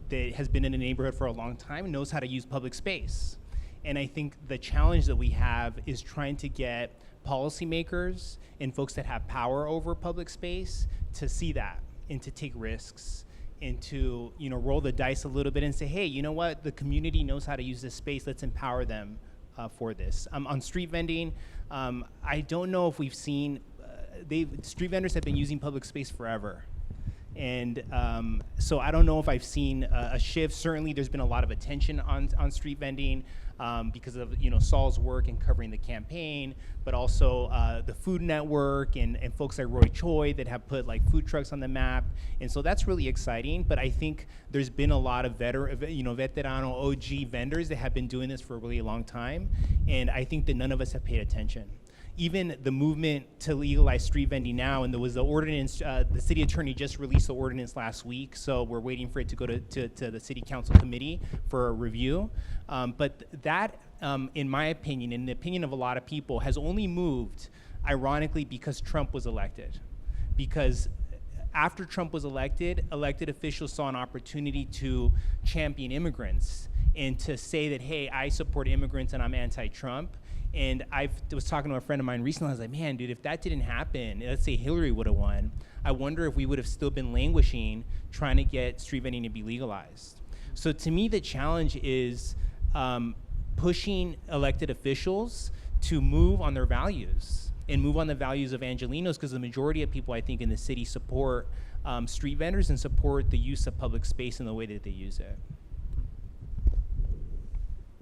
that has been in a neighborhood for a long time knows how to use public space. And I think the challenge that we have is trying to get policymakers and folks that have power over public space to see that and to take risks and to roll the dice a little bit and say, hey, you know what, the community knows how to use this space, let's empower them for this. On street vending, I don't know if we've seen, street vendors have been using public space forever. And so I don't know if I've seen a shift. Certainly there's been a lot of attention on street vending because of Saul's work in covering the campaign, but also the Food Network and folks like Roy Choi that have put like food trucks on the map. And so that's really exciting. But I think there's been a lot of veterano OG vendors that have been doing this for a really long time. And I think that none of us have paid attention. Even the movement to legalize street vending now, and there was the ordinance, the city attorney just released the ordinance last week, so we're waiting for it to go to the city council committee for a review. But that, in my opinion, in the opinion of a lot of people, has only moved, ironically, because Trump was elected. Because after Trump was elected officials saw an opportunity to champion immigrants and to say that, hey, I support immigrants and I'm anti-Trump. And I was talking to a friend of mine recently. I was like, man, dude, if that didn't happen, let's say Hillary would have won, I wonder if we would have still been languishing trying to get street vending to be legalized. So to me, the challenge is pushing elected officials to move on their values and move on the values of Angelenos, because the majority of people, I think, in the city support street vendors and support the use of public space in the way that they use it.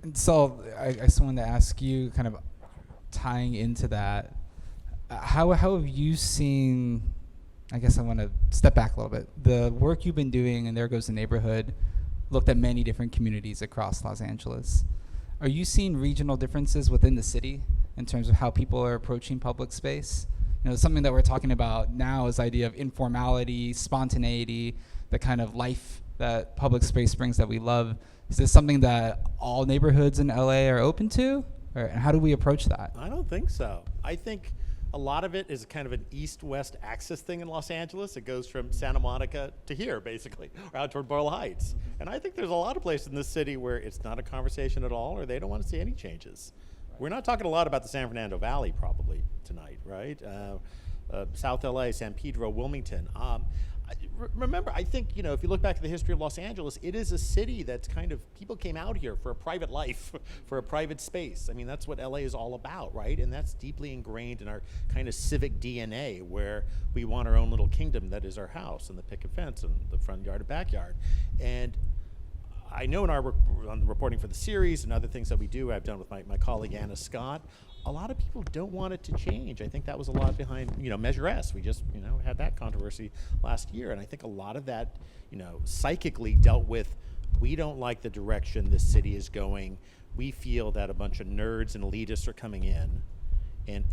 And so I just wanted to ask you kind of tying into that, how have you seen, I guess I want to step back a little bit, the work you've been doing, and There Goes the Neighborhood, looked at many different communities across Los Angeles. Are you seeing regional differences within the city in terms of how people are approaching public space? You know, something that we're talking about now is the idea of informality, spontaneity, the kind of life that public space brings that we love. Is this something that all neighborhoods in LA are open to? Or how do we approach that? I don't think so. I think a lot of it is kind of an east-west axis thing in Los Angeles. It goes from Santa Monica to here, basically, or out toward Boyle Heights. And I think there's a lot of places in this city where it's not a conversation at all, or they don't want to see any changes. We're not talking a lot about the San Fernando Valley probably tonight, right? South LA, San Pedro, Wilmington. Remember, I think, you know, if you look back at the history of Los Angeles, it is a city that's kind of, people came out here for a private life, for a private space. I mean, that's what LA is all about, right? And that's deeply ingrained in our kind of civic DNA, where we want our own little kingdom that is our house and the picket fence and the front yard and backyard. And I know on the reporting for the series and other things that we do, I've done with my colleague Anna Scott, a lot of people don't want it to change. I think that was a lot behind, you know, Measure S. We just, you know, had that controversy last year. And I think a lot of that, you know, psychically dealt with, we don't like the direction this city is going. We feel that a bunch of nerds and elitists are coming in and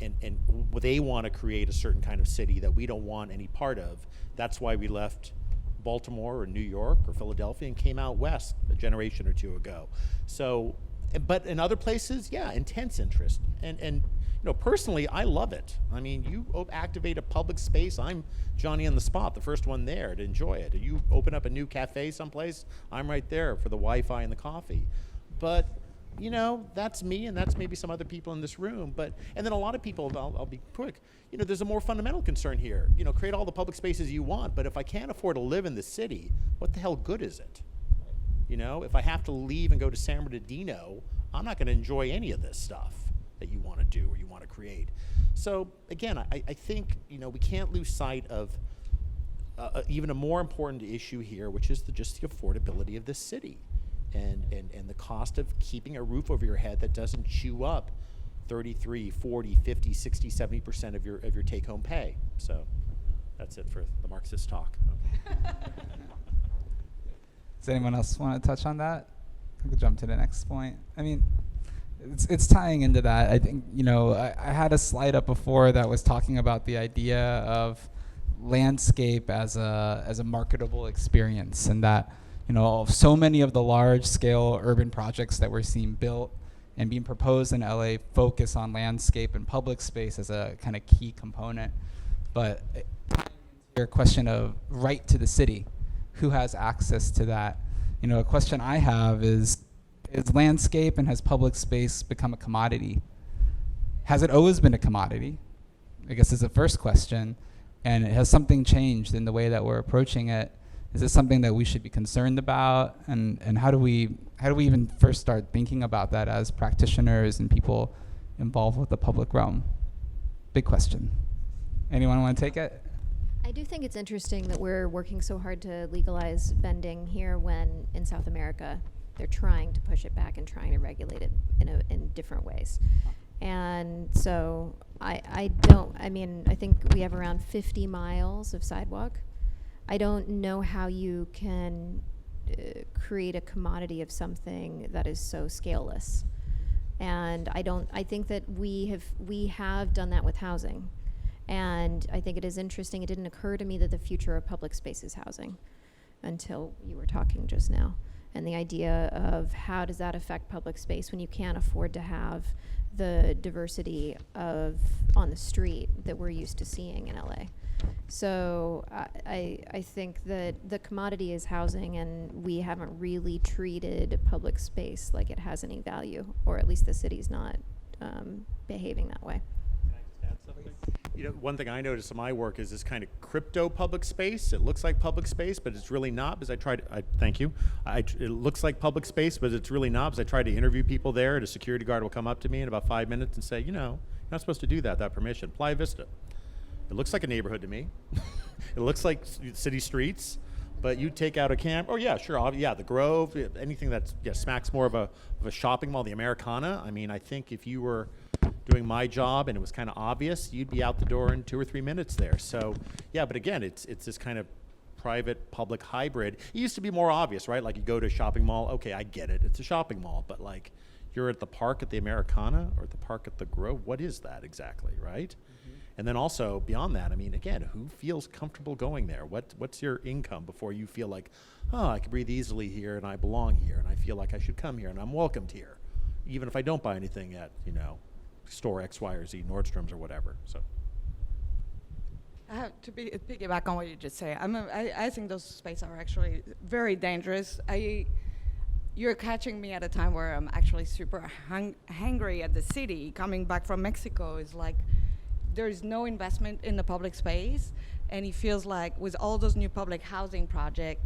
they want to create a certain kind of city that we don't want any part of. That's why we left Baltimore or New York or Philadelphia and came out west a generation or two ago. So, but in other places, yeah, intense interest. And you know, personally, I love it. I mean, you activate a public space, I'm Johnny on the spot, the first one there to enjoy it. You open up a new cafe someplace, I'm right there for the Wi-Fi and the coffee. But, you know, that's me and that's maybe some other people in this room. And then a lot of people, I'll be quick, you know, there's a more fundamental concern here. You know, create all the public spaces you want, but if I can't afford to live in the city, what the hell good is it? You know, if I have to leave and go to San Bernardino, I'm not going to enjoy any of this stuff that you want to do or you want to create. So again, I think, you know, we can't lose sight of even a more important issue here, which is just the affordability of this city and the cost of keeping a roof over your head that doesn't chew up 33, 40, 50, 60, 70% of your take-home pay. So that's it for the Marxist talk. Does anyone else want to touch on that? I could jump to the next point. I mean, it's tying into that. I think, you know, I had a slide up before that was talking about the idea of landscape as a marketable experience, and that, you know, so many of the large-scale urban projects that we're seeing built and being proposed in LA focus on landscape and public space as a kind of key component. But your question of right to the city, who has access to that? You know, a question I have is landscape and has public space become a commodity? Has it always been a commodity? I guess is the first question. And has something changed in the way that we're approaching it? Is this something that we should be concerned about? And how do we even first start thinking about that as practitioners and people involved with the public realm? Big question. Anyone want to take it? I do think it's interesting that we're working so hard to legalize vending here when in South America they're trying to push it back and trying to regulate it in different ways. And so I think we have around 50 miles of sidewalk. I don't know how you can create a commodity of something that is so scaleless. And I think that we have done that with housing. And I think it is interesting. It didn't occur to me that the future of public space is housing until you were talking just now. And the idea of how does that affect public space when you can't afford to have the diversity on the street that we're used to seeing in LA. So I think that the commodity is housing, and we haven't really treated public space like it has any value, or at least the city's not behaving that way. You know, one thing I noticed in my work is this kind of crypto public space. It looks like public space, but it's really not, because it looks like public space, but it's really not, because I tried to interview people there, and a security guard will come up to me in about 5 minutes and say, you know, you're not supposed to do that without permission. Playa Vista. It looks like a neighborhood to me. It looks like city streets, but you take out a camp. Oh yeah, sure. Yeah, the Grove, anything that smacks more of a shopping mall, the Americana. I mean, I think if you were, doing my job and it was kind of obvious, you'd be out the door in 2 or 3 minutes there. So yeah, but again, it's this kind of private public hybrid. It used to be more obvious, right? Like you go to a shopping mall, okay, I get it, it's a shopping mall, but like you're at the park at the Americana or at the park at the Grove, what is that exactly, right? And then also beyond that, I mean, again, who feels comfortable going there? What's your income before you feel like, oh, I can breathe easily here and I belong here and I feel like I should come here and I'm welcomed here, even if I don't buy anything at, you know, store X, Y, or Z, Nordstrom's or whatever. So I have to piggyback on what you just say. I think those spaces are actually very dangerous. You're catching me at a time where I'm actually super hungry at the city. Coming back from Mexico is like, there's no investment in the public space, and it feels like with all those new public housing projects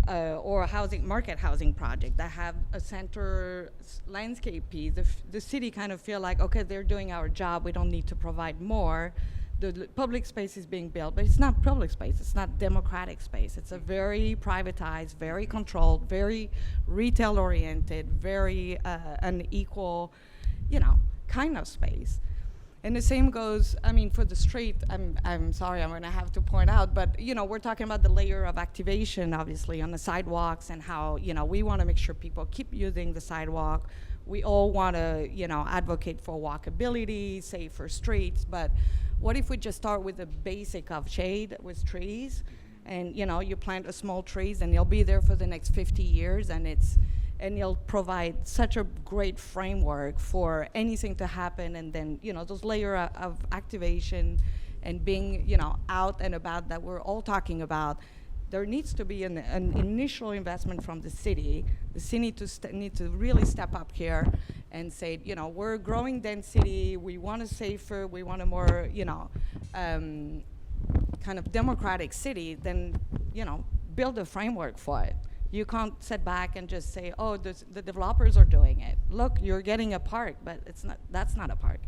or market housing project that have a center landscape piece, the city kind of feel like, okay, they're doing our job, we don't need to provide more. The public space is being built, but it's not public space, it's not democratic space. It's a very privatized, very controlled, very retail oriented, very unequal, kind of space. And the same goes, I mean, for the street, I'm sorry, I'm gonna have to point out, but we're talking about the layer of activation, obviously, on the sidewalks and how, we wanna make sure people keep using the sidewalk. We all wanna, advocate for walkability, safer streets, but what if we just start with the basic of shade with trees and, you plant a small trees and they'll be there for the next 50 years and you'll provide such a great framework for anything to happen, and then those layer of activation and being out and about that we're all talking about. There needs to be an initial investment from the city. The city need to really step up here and say, we're a growing density, we want a safer, we want a more kind of democratic city. Then build a framework for it. You can't sit back and just say, oh, the developers are doing it. Look, you're getting a park, but that's not a park.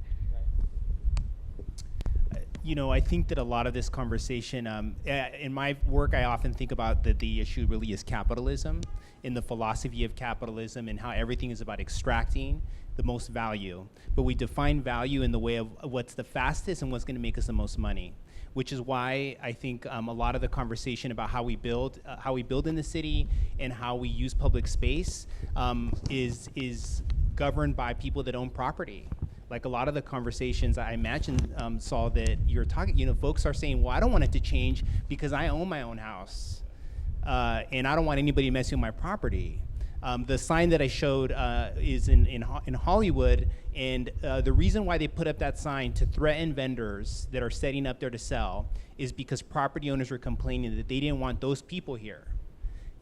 I think that a lot of this conversation, in my work, I often think about that the issue really is capitalism, in the philosophy of capitalism and how everything is about extracting the most value. But we define value in the way of what's the fastest and what's going to make us the most money, which is why I think a lot of the conversation about how we build in the city and how we use public space is governed by people that own property. Like a lot of the conversations, I imagine, Saul, that you're talking, folks are saying, well, I don't want it to change because I own my own house. And I don't want anybody messing with my property. The sign that I showed is in Hollywood, and the reason why they put up that sign to threaten vendors that are setting up there to sell is because property owners were complaining that they didn't want those people here.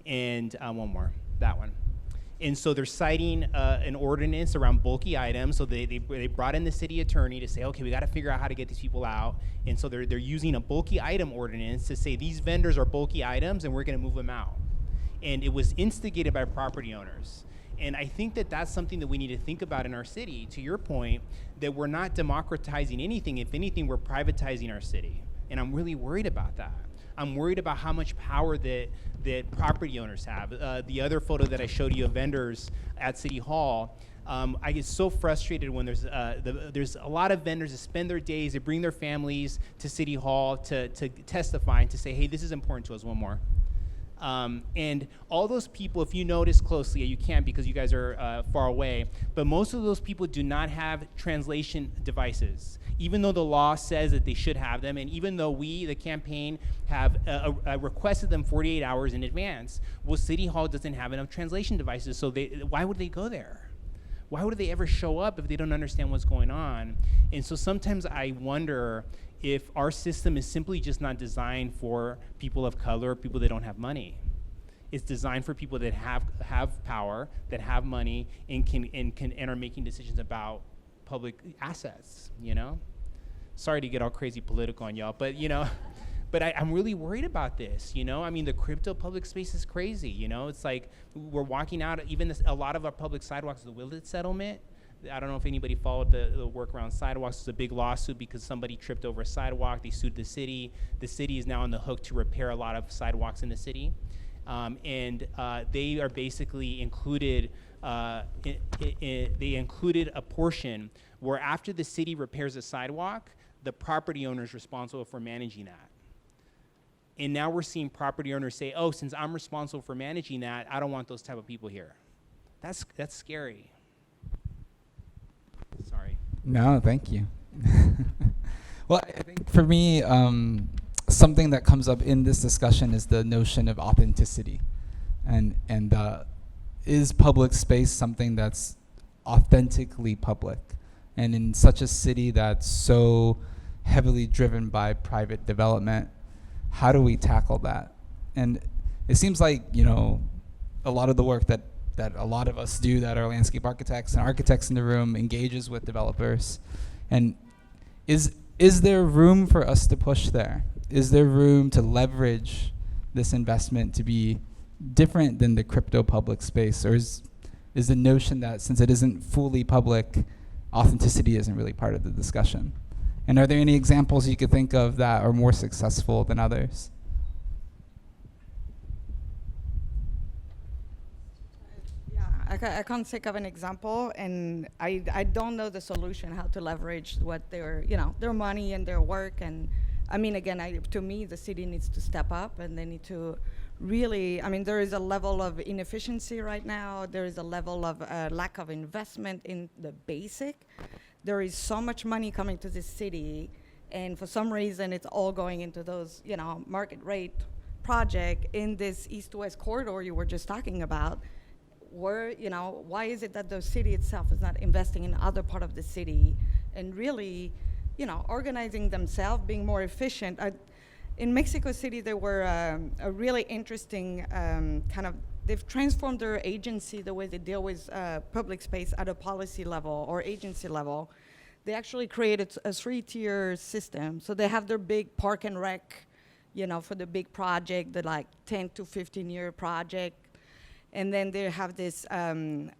And one more, that one. And so they're citing an ordinance around bulky items. So they brought in the city attorney to say, okay, we got to figure out how to get these people out. And so they're using a bulky item ordinance to say these vendors are bulky items and we're going to move them out. And it was instigated by property owners. And I think that that's something that we need to think about in our city, to your point, that we're not democratizing anything. If anything, we're privatizing our city. And I'm really worried about that. I'm worried about how much power that property owners have. The other photo that I showed you of vendors at City Hall, I get so frustrated when there's a lot of vendors that spend their days, they bring their families to City Hall to testify and to say, hey, this is important to us. One more. And all those people, if you notice closely, you can't because you guys are far away, but most of those people do not have translation devices, even though the law says that they should have them, and even though we, the campaign, have requested them 48 hours in advance. Well, City Hall doesn't have enough translation devices, so why would they go there? Why would they ever show up if they don't understand what's going on? And so sometimes I wonder if our system is simply just not designed for people of color or people that don't have money. It's designed for people that have power, that have money, and are making decisions about public assets, Sorry to get all crazy political on y'all, but but I'm really worried about this, I mean, the crypto public space is crazy, It's like we're walking out, even a lot of our public sidewalks, the Willett settlement. I don't know if anybody followed the work around sidewalks. It's a big lawsuit because somebody tripped over a sidewalk. They sued the city. The city is now on the hook to repair a lot of sidewalks in the city. and they are basically included. They included a portion where after the city repairs a sidewalk, the property owner is responsible for managing that. And now we're seeing property owners say, oh, since I'm responsible for managing that, I don't want those type of people here. That's scary. Sorry. No, thank you. Well, I think for me, something that comes up in this discussion is the notion of authenticity. And is public space something that's authentically public? And in such a city that's so heavily driven by private development, how do we tackle that? And it seems like, you know, a lot of the work that a lot of us do, that are landscape architects and architects in the room, engages with developers. And is there room for us to push there? Is there room to leverage this investment to be different than the crypto public space? Or is the notion that since it isn't fully public, authenticity isn't really part of the discussion? And are there any examples you could think of that are more successful than others? I can't think of an example, and I don't know the solution, how to leverage what their money and their work. And I mean, again, to me, the city needs to step up, and they need to really, I mean, there is a level of inefficiency right now. There is a level of lack of investment in the basic. There is so much money coming to this city, and for some reason, it's all going into those, market rate project in this east-west corridor you were just talking about. Where, why is it that the city itself is not investing in other part of the city and really, organizing themselves, being more efficient? In Mexico City, there were a really interesting they've transformed their agency, the way they deal with public space at a policy level or agency level. They actually created a 3-tier system. So they have their big park and rec, for the big project, the like 10 to 15-year project. And then they have this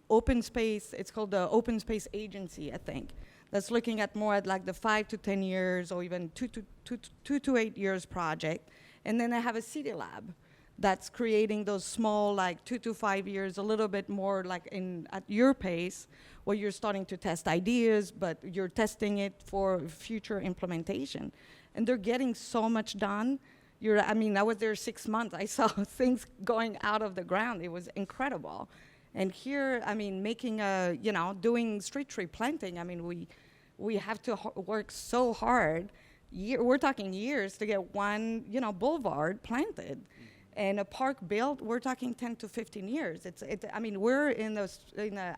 open space, it's called the Open Space Agency, I think, that's looking at more at like the 5 to 10 years or even 2 to 8 years project. And then they have a city lab that's creating those small, like 2 to 5 years, a little bit more like at your pace, where you're starting to test ideas, but you're testing it for future implementation. And they're getting so much done. I was there 6 months. I saw things going out of the ground. It was incredible. And here, making doing street tree planting, we have to work so hard. We're talking years to get one, boulevard planted. And a park built, we're talking 10 to 15 years. We're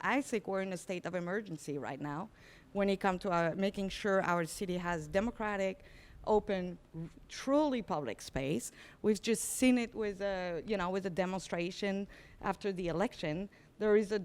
I think we're in a state of emergency right now when it comes to making sure our city has democratic, open, truly public space. We've just seen it with a demonstration after the election. There is a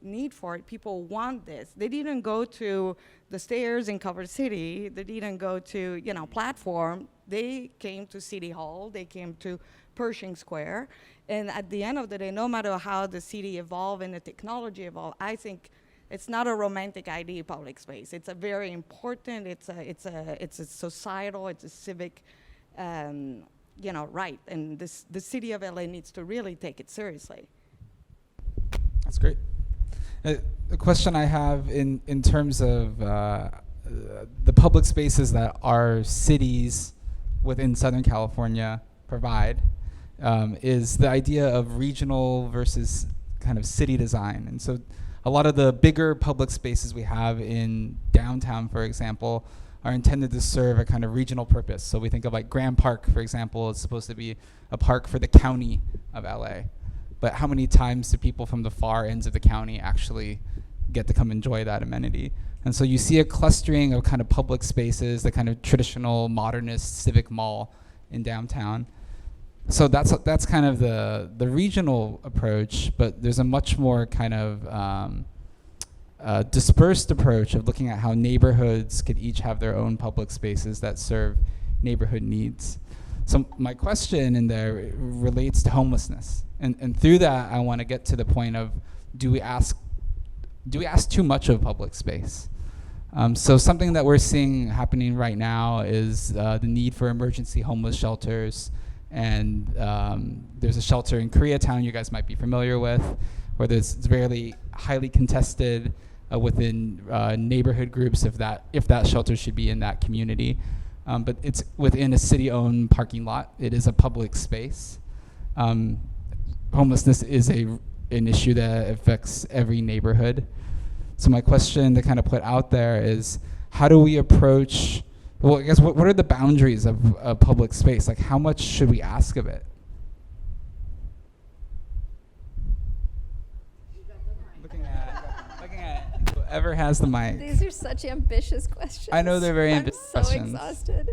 need for it. People want this. They didn't go to the stairs in Culver City. They didn't go to, platform. They came to City Hall. They came to Pershing Square. And at the end of the day, no matter how the city evolved and the technology evolved, I think it's not a romantic idea, public space. It's a very important, it's a societal, it's a civic, right. And the city of LA needs to really take it seriously. That's great. The question I have in terms of the public spaces that our cities within Southern California provide is the idea of regional versus kind of city design. And so a lot of the bigger public spaces we have in downtown, for example, are intended to serve a kind of regional purpose. So we think of like Grand Park, for example, is supposed to be a park for the county of LA. But how many times do people from the far ends of the county actually get to come enjoy that amenity? And so you see a clustering of kind of public spaces, the kind of traditional modernist civic mall in downtown. So that's kind of the regional approach, but there's a much more kind of dispersed approach of looking at how neighborhoods could each have their own public spaces that serve neighborhood needs. So my question in there relates to homelessness, and through that I want to get to the point of do we ask too much of public space? So something that we're seeing happening right now is the need for emergency homeless shelters. And there's a shelter in Koreatown you guys might be familiar with, where it's very highly contested within neighborhood groups if that shelter should be in that community. But it's within a city-owned parking lot. It is a public space. Homelessness is an issue that affects every neighborhood. So my question to kind of put out there is, how do we approach, well, I guess what are the boundaries of public space? Like, how much should we ask of it? Looking at whoever has the mic. These are such ambitious questions. I know they're very ambitious questions. I'm so exhausted.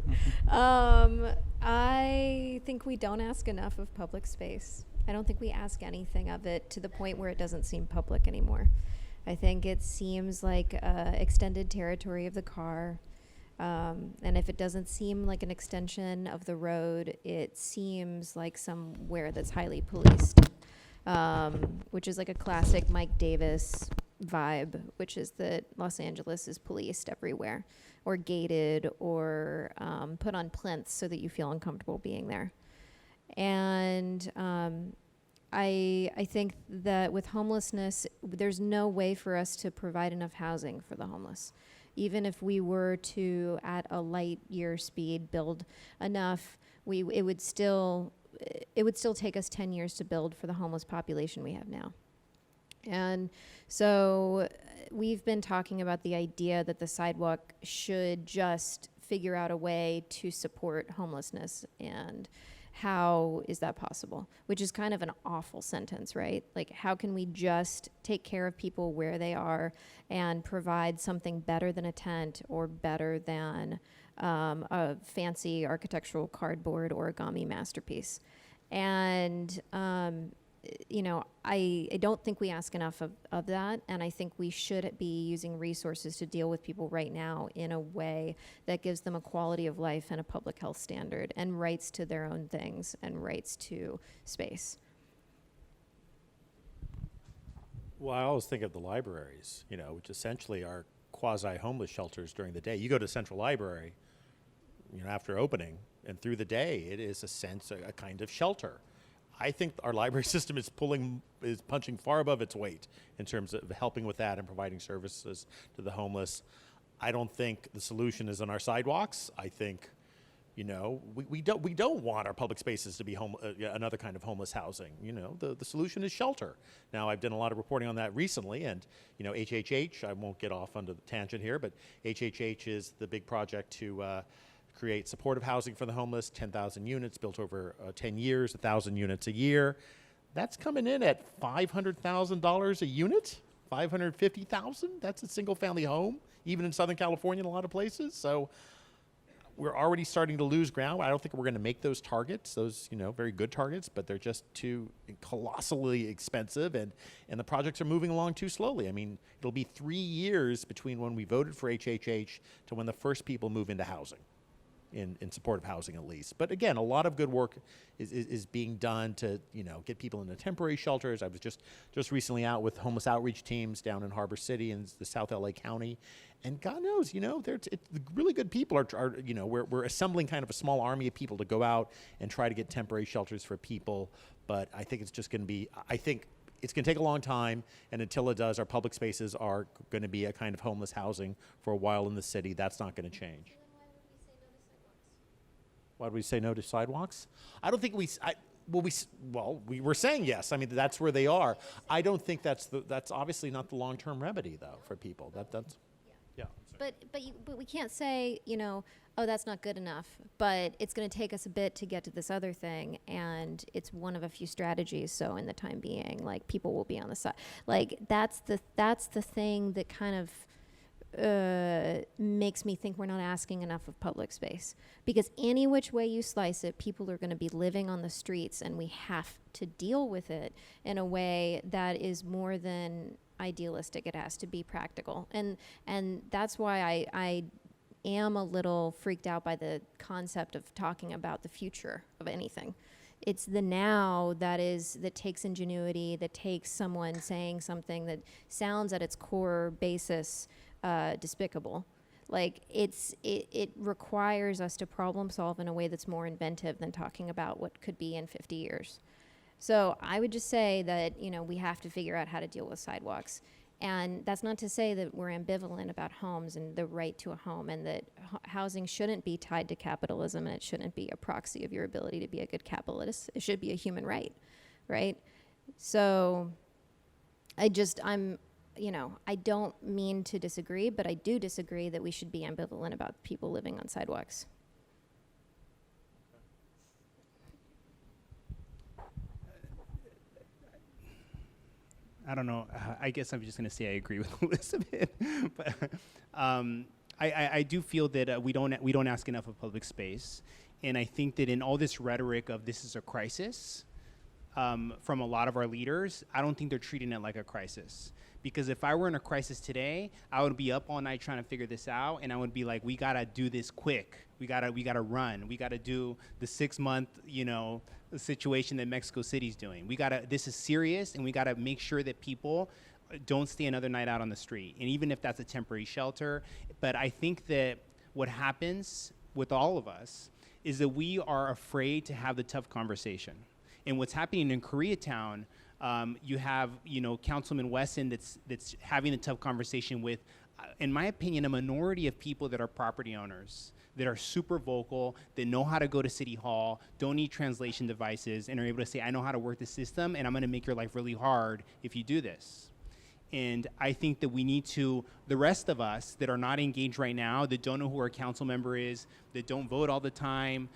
I think we don't ask enough of public space. I don't think we ask anything of it to the point where it doesn't seem public anymore. I think it seems like extended territory of the car. And if it doesn't seem like an extension of the road, it seems like somewhere that's highly policed, which is like a classic Mike Davis vibe, which is that Los Angeles is policed everywhere, or gated, or put on plinths so that you feel uncomfortable being there. And I think that with homelessness, there's no way for us to provide enough housing for the homeless. Even if we were to, at a light year speed, build enough, it would still take us 10 years to build for the homeless population we have now. And so we've been talking about the idea that the sidewalk should just figure out a way to support homelessness, and how is that possible? Which is kind of an awful sentence, right? Like, how can we just take care of people where they are and provide something better than a tent, or better than a fancy architectural cardboard origami masterpiece? And I don't think we ask enough of that, and I think we should be using resources to deal with people right now in a way that gives them a quality of life and a public health standard, and rights to their own things, and rights to space. Well, I always think of the libraries, which essentially are quasi-homeless shelters during the day. You go to Central Library, after opening, and through the day, it is a kind of shelter. I think our library system is punching far above its weight in terms of helping with that and providing services to the homeless. I don't think the solution is on our sidewalks. I think, we don't want our public spaces to be another kind of homeless housing. The solution is shelter. Now, I've done a lot of reporting on that recently, and HHH. I won't get off onto the tangent here, but HHH is the big project to create supportive housing for the homeless, 10,000 units built over 10 years, 1,000 units a year. That's coming in at $500,000 a unit, $550,000. That's a single family home, even in Southern California in a lot of places. So we're already starting to lose ground. I don't think we're going to make those targets, those very good targets, but they're just too colossally expensive, and the projects are moving along too slowly. I mean, it'll be 3 years between when we voted for HHH to when the first people move into housing. In supportive housing, at least. But again, a lot of good work is being done to get people into temporary shelters. I was just recently out with homeless outreach teams down in Harbor City in the South LA County, and God knows, it's really good people are we're assembling kind of a small army of people to go out and try to get temporary shelters for people. But I think it's just going to be, it's going to take a long time, and until it does, our public spaces are going to be a kind of homeless housing for a while in the city. That's not going to change. Why do we say no to sidewalks? I don't think we were saying yes. I mean, that's where they are. I don't think that's obviously not the long-term remedy though for people. That's yeah. But we can't say, oh, that's not good enough. But it's going to take us a bit to get to this other thing, and it's one of a few strategies. So in the time being, like, people will be on the side. Like, that's the thing that kind of makes me think we're not asking enough of public space, because any which way you slice it, people are going to be living on the streets, and we have to deal with it in a way that is more than idealistic. It has to be practical, and that's why I am a little freaked out by the concept of talking about the future of anything. It's the now that takes ingenuity, that takes someone saying something that sounds at its core basis despicable. Like it requires us to problem solve in a way that's more inventive than talking about what could be in 50 years. So I would just say that, you know, we have to figure out how to deal with sidewalks. And that's not to say that we're ambivalent about homes and the right to a home, and that housing shouldn't be tied to capitalism, and it shouldn't be a proxy of your ability to be a good capitalist. It should be a human right, right? So you know, I don't mean to disagree, but I do disagree that we should be ambivalent about people living on sidewalks. I don't know. I guess I'm just going to say I agree with Elizabeth. But I do feel that we don't ask enough of public space, and I think that in all this rhetoric of this is a crisis from a lot of our leaders, I don't think they're treating it like a crisis. Because if I were in a crisis today, I would be up all night trying to figure this out, and I would be like, we gotta do this quick. We gotta run. We gotta do the 6-month, you know, situation that Mexico City's doing. This is serious, and we gotta make sure that people don't stay another night out on the street. And even if that's a temporary shelter, but I think that what happens with all of us is that we are afraid to have the tough conversation. And what's happening in Koreatown, you have, you know, Councilman Wesson that's having a tough conversation with, in my opinion, a minority of people that are property owners, that are super vocal, that know how to go to City Hall, don't need translation devices, and are able to say, I know how to work the system, and I'm gonna make your life really hard if you do this. And I think that we need to, the rest of us that are not engaged right now, that don't know who our council member is, that don't vote all the time,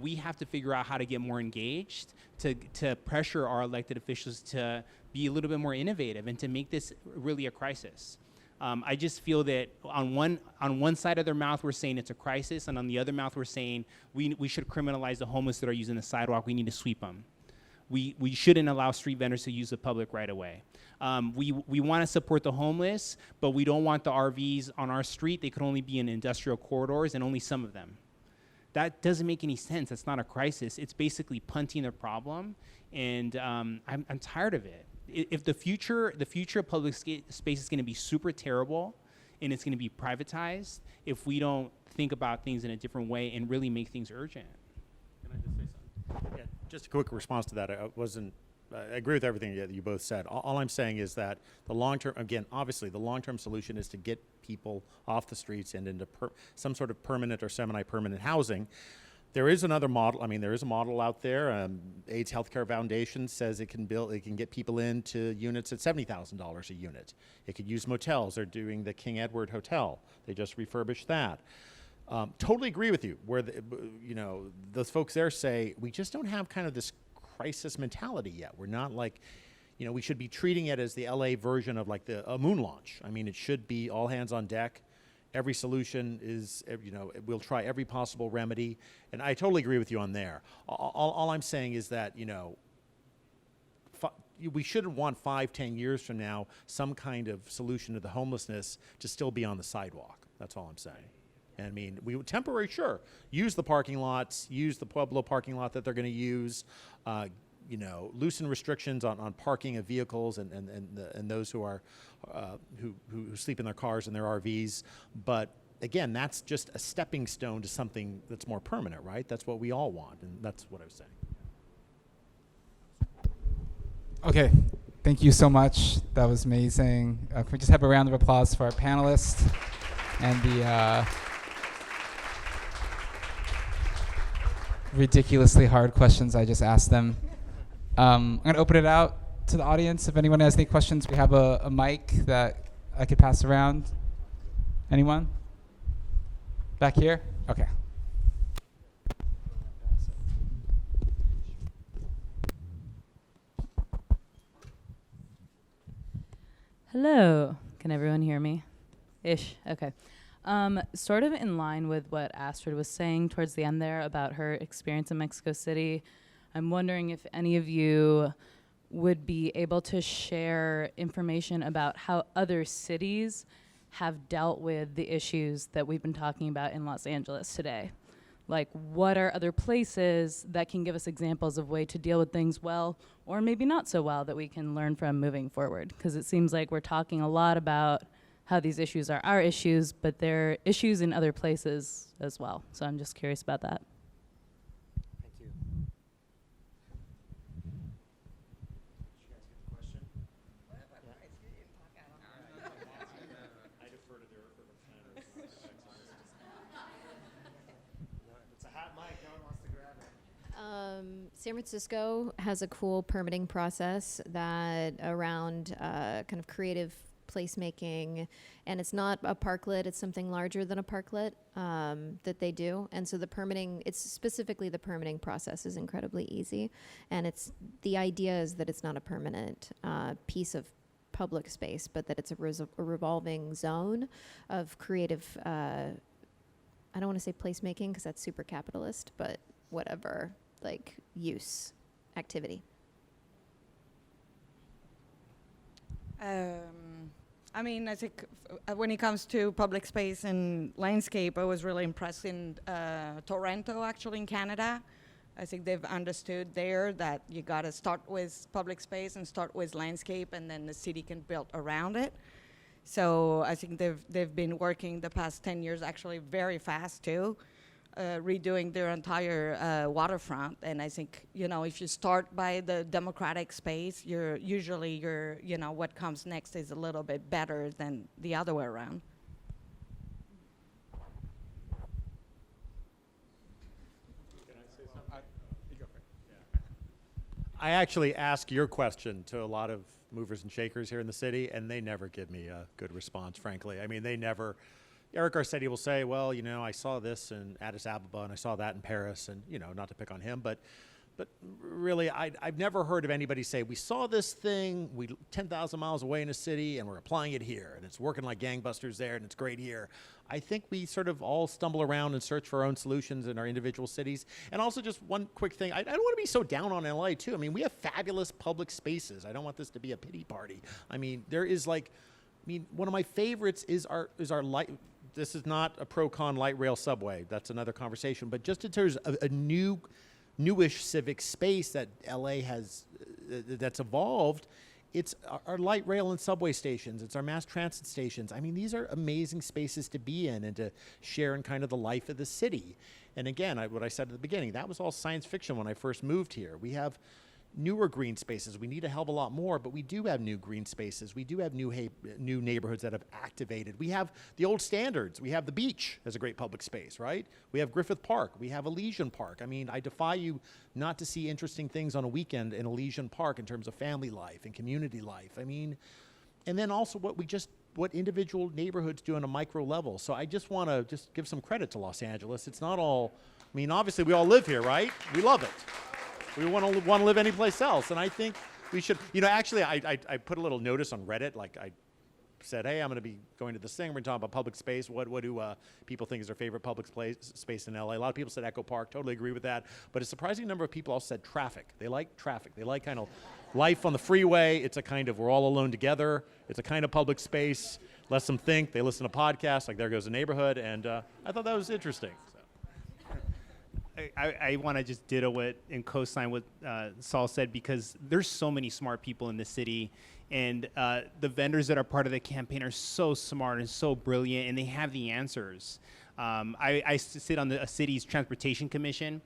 we have to figure out how to get more engaged, to pressure our elected officials to be a little bit more innovative and to make this really a crisis. I just feel that on one side of their mouth we're saying it's a crisis, and on the other mouth we're saying we should criminalize the homeless that are using the sidewalk. We need to sweep them. We shouldn't allow street vendors to use the public right away. We want to support the homeless, but we don't want the RVs on our street. They could only be in industrial corridors, and only some of them. That doesn't make any sense. That's not a crisis. It's basically punting the problem, and I'm tired of it. If the future of public space is going to be super terrible, and it's going to be privatized, if we don't think about things in a different way and really make things urgent. Can I just say something? Yeah, just a quick response to that. I agree with everything that you both said. All I'm saying is that the long-term, again, obviously the long-term solution is to get people off the streets and into some sort of permanent or semi-permanent housing. There is another model. I mean, there is a model out there. AIDS Healthcare Foundation says it can get people into units at $70,000 a unit. It could use motels. They're doing the King Edward Hotel. They just refurbished that. Totally agree with you. Where those folks there say we just don't have kind of this crisis mentality yet. We're not like, we should be treating it as the LA version of like a moon launch. I mean, it should be all hands on deck. Every solution is, we'll try every possible remedy. And I totally agree with you on there. All I'm saying is that, we shouldn't want 5-10 years from now some kind of solution to the homelessness to still be on the sidewalk. That's all I'm saying. And I mean, we would temporary, sure, use the parking lots, use the Pueblo parking lot that they're going to use, loosen restrictions on parking of vehicles and those who are who sleep in their cars and their RVs. But again, that's just a stepping stone to something that's more permanent, right? That's what we all want, and that's what I was saying. Okay, thank you so much. That was amazing. Can we just have a round of applause for our panelists and the ridiculously hard questions I just asked them. I'm going to open it out to the audience. If anyone has any questions, we have a mic that I could pass around. Anyone? Back here? Okay. Hello. Can everyone hear me? Ish. Okay. Sort of in line with what Astrid was saying towards the end there about her experience in Mexico City, I'm wondering if any of you would be able to share information about how other cities have dealt with the issues that we've been talking about in Los Angeles today. Like, what are other places that can give us examples of way to deal with things well, or maybe not so well, that we can learn from moving forward? Because it seems like we're talking a lot about how these issues are our issues, but they're issues in other places as well. So I'm just curious about that. Thank you. Did you guys get the question? I defer to their urban planners. It's a hot mic. No one wants to grab it. San Francisco has a cool permitting process that around kind of creative placemaking, and it's not a parklet, it's something larger than a parklet that they do. And so the permitting, it's specifically the permitting process is incredibly easy. And it's, the idea is that it's not a permanent piece of public space, but that it's a revolving zone of creative, I don't want to say placemaking because that's super capitalist, but whatever, like use activity. I mean, I think when it comes to public space and landscape, I was really impressed in Toronto, actually, in Canada. I think they've understood there that you got to start with public space and start with landscape, and then the city can build around it. So I think they've been working the past 10 years actually very fast too, redoing their entire waterfront. And I think, you know, if you start by the democratic space, usually you know, what comes next is a little bit better than the other way around. I actually ask your question to a lot of movers and shakers here in the city, and they never give me a good response, frankly. I mean, they never. Eric Garcetti will say, well, you know, I saw this in Addis Ababa and I saw that in Paris, and, you know, not to pick on him, but really, I've never heard of anybody say, we saw this thing 10,000 miles away in a city and we're applying it here, and it's working like gangbusters there and it's great here. I think we sort of all stumble around and search for our own solutions in our individual cities. And also just one quick thing, I don't want to be so down on LA too. I mean, we have fabulous public spaces. I don't want this to be a pity party. I mean, there is like, I mean, one of my favorites is our light. This is not a pro-con light rail subway. That's another conversation. But just in terms of a newish civic space that LA has, that's evolved, it's our light rail and subway stations. It's our mass transit stations. I mean, these are amazing spaces to be in and to share in kind of the life of the city. And again, what I said at the beginning, that was all science fiction when I first moved here. We have newer green spaces. We need a hell of a lot more, but we do have new green spaces. We do have new neighborhoods that have activated. We have the old standards. We have the beach as a great public space, right? We have Griffith Park. We have Elysian Park. I mean, I defy you not to see interesting things on a weekend in Elysian Park in terms of family life and community life. I mean, and then also what individual neighborhoods do on a micro level. So I just want to just give some credit to Los Angeles. It's not all, I mean, obviously we all live here, right? We love it. We want to live anyplace else, and I think we should. You know, actually, I put a little notice on Reddit. Like I said, hey, I'm going to be going to this thing. We're going to talk about public space. What do people think is their favorite public space in LA? A lot of people said Echo Park. Totally agree with that. But a surprising number of people also said traffic. They like traffic. They like kind of life on the freeway. It's a kind of we're all alone together. It's a kind of public space. Lets them think. They listen to podcasts. Like There Goes the Neighborhood, and I thought that was interesting. I want to just ditto what and co-sign what Saul said, because there's so many smart people in the city, and the vendors that are part of the campaign are so smart and so brilliant, and they have the answers. I sit on a city's transportation commission,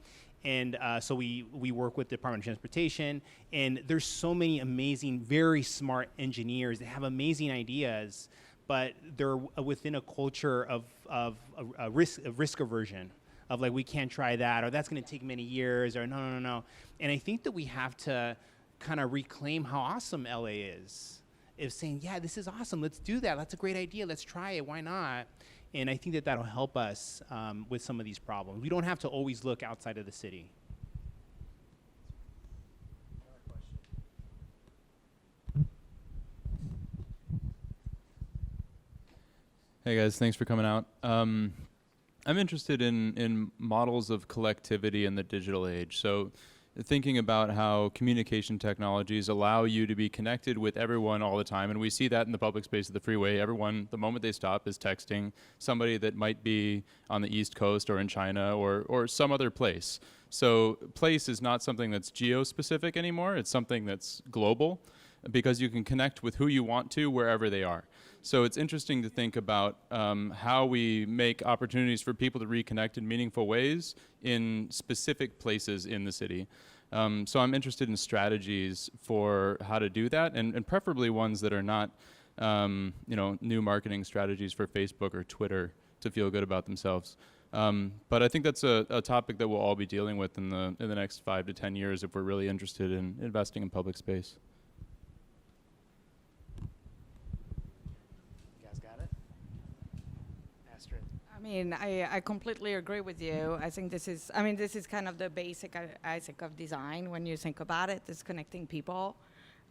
and so we work with the Department of Transportation, and there's so many amazing, very smart engineers that have amazing ideas, but they're within a culture of risk aversion. Of like, we can't try that, or that's going to take many years, or no. And I think that we have to kind of reclaim how awesome LA is. Of saying, yeah, this is awesome, let's do that, that's a great idea, let's try it, why not? And I think that that'll help us with some of these problems. We don't have to always look outside of the city. Hey guys, thanks for coming out. I'm interested in models of collectivity in the digital age. So thinking about how communication technologies allow you to be connected with everyone all the time. And we see that in the public space of the freeway. Everyone, the moment they stop, is texting somebody that might be on the East Coast or in China or some other place. So place is not something that's geo-specific anymore. It's something that's global. because you can connect with who you want to wherever they are. So it's interesting to think about how we make opportunities for people to reconnect in meaningful ways in specific places in the city. So I'm interested in strategies for how to do that, and preferably ones that are not new marketing strategies for Facebook or Twitter to feel good about themselves. But I think that's a topic that we'll all be dealing with in the next 5 to 10 years if we're really interested in investing in public space. You guys got it? Astrid. I mean, I completely agree with you. I think this is kind of the basic, I think, of design when you think about it, is connecting people.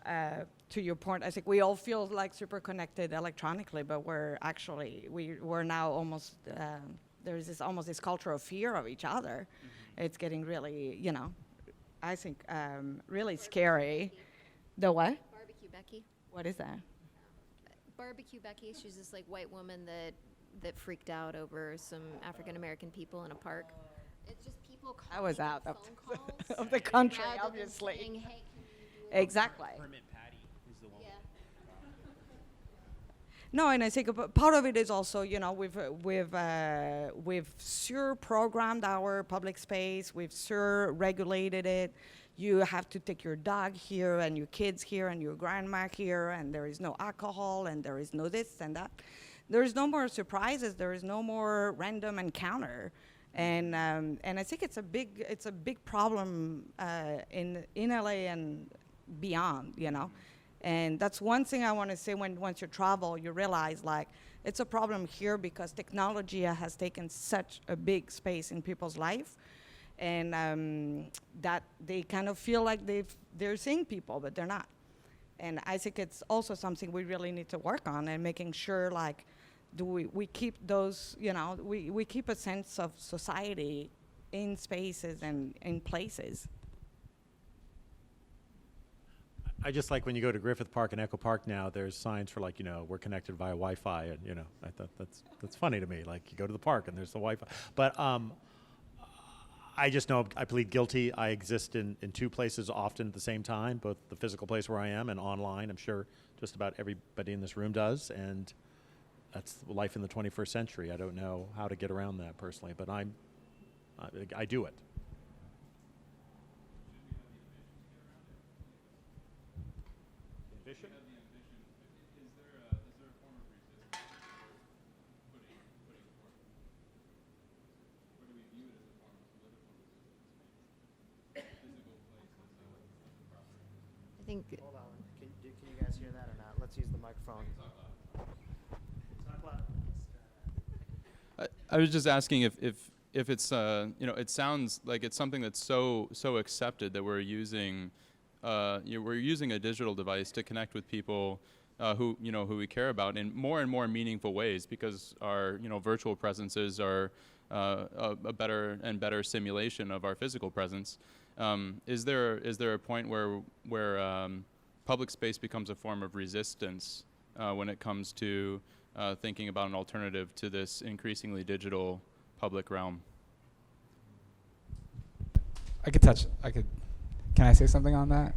To your point, I think we all feel like super connected electronically, but we're now almost, there's this culture of fear of each other. Mm-hmm. It's getting really, I think, really scary. The what? Barbecue Becky. What is that? Barbecue Becky, she's this like white woman that freaked out over some African American people in a park. It's just people calling. I was out phone calls of the country, rather than obviously. saying, hey, can you do Exactly. Hermit Patty is the one. Yeah. No, and I think part of it is also, we've sur-programmed our public space, we've sur-regulated it. You have to take your dog here and your kids here and your grandma here, and there is no alcohol and there is no this and that. There is no more surprises. There is no more random encounter, and I think it's a big problem in LA and beyond, And that's one thing I want to say. Once you travel, you realize like it's a problem here because technology has taken such a big space in people's life, and that they kind of feel like they're seeing people, but they're not. And I think it's also something we really need to work on, and making sure like we keep those, we keep a sense of society in spaces and in places. I just like when you go to Griffith Park and Echo Park now, there's signs for like, we're connected via Wi-Fi, and I thought that's funny to me. Like you go to the park and there's the Wi-Fi. But I just know I plead guilty. I exist in 2 places often at the same time, both the physical place where I am and online. I'm sure just about everybody in this room does, and that's life in the 21st century. I don't know how to get around that personally, but I do it. Ambition? Is there a form of resistance for putting forth? Or do we view it as a form of political resistance? Physical place as a property. I think. Hold on. Can you guys hear that or not? Let's use the microphone. Talk loud. I was just asking if it's it sounds like it's something that's so accepted that we're using a digital device to connect with people who we care about in more and more meaningful ways, because our virtual presences are a better and better simulation of our physical presence. Is there a point where public space becomes a form of resistance when it comes to thinking about an alternative to this increasingly digital public realm? Can I say something on that?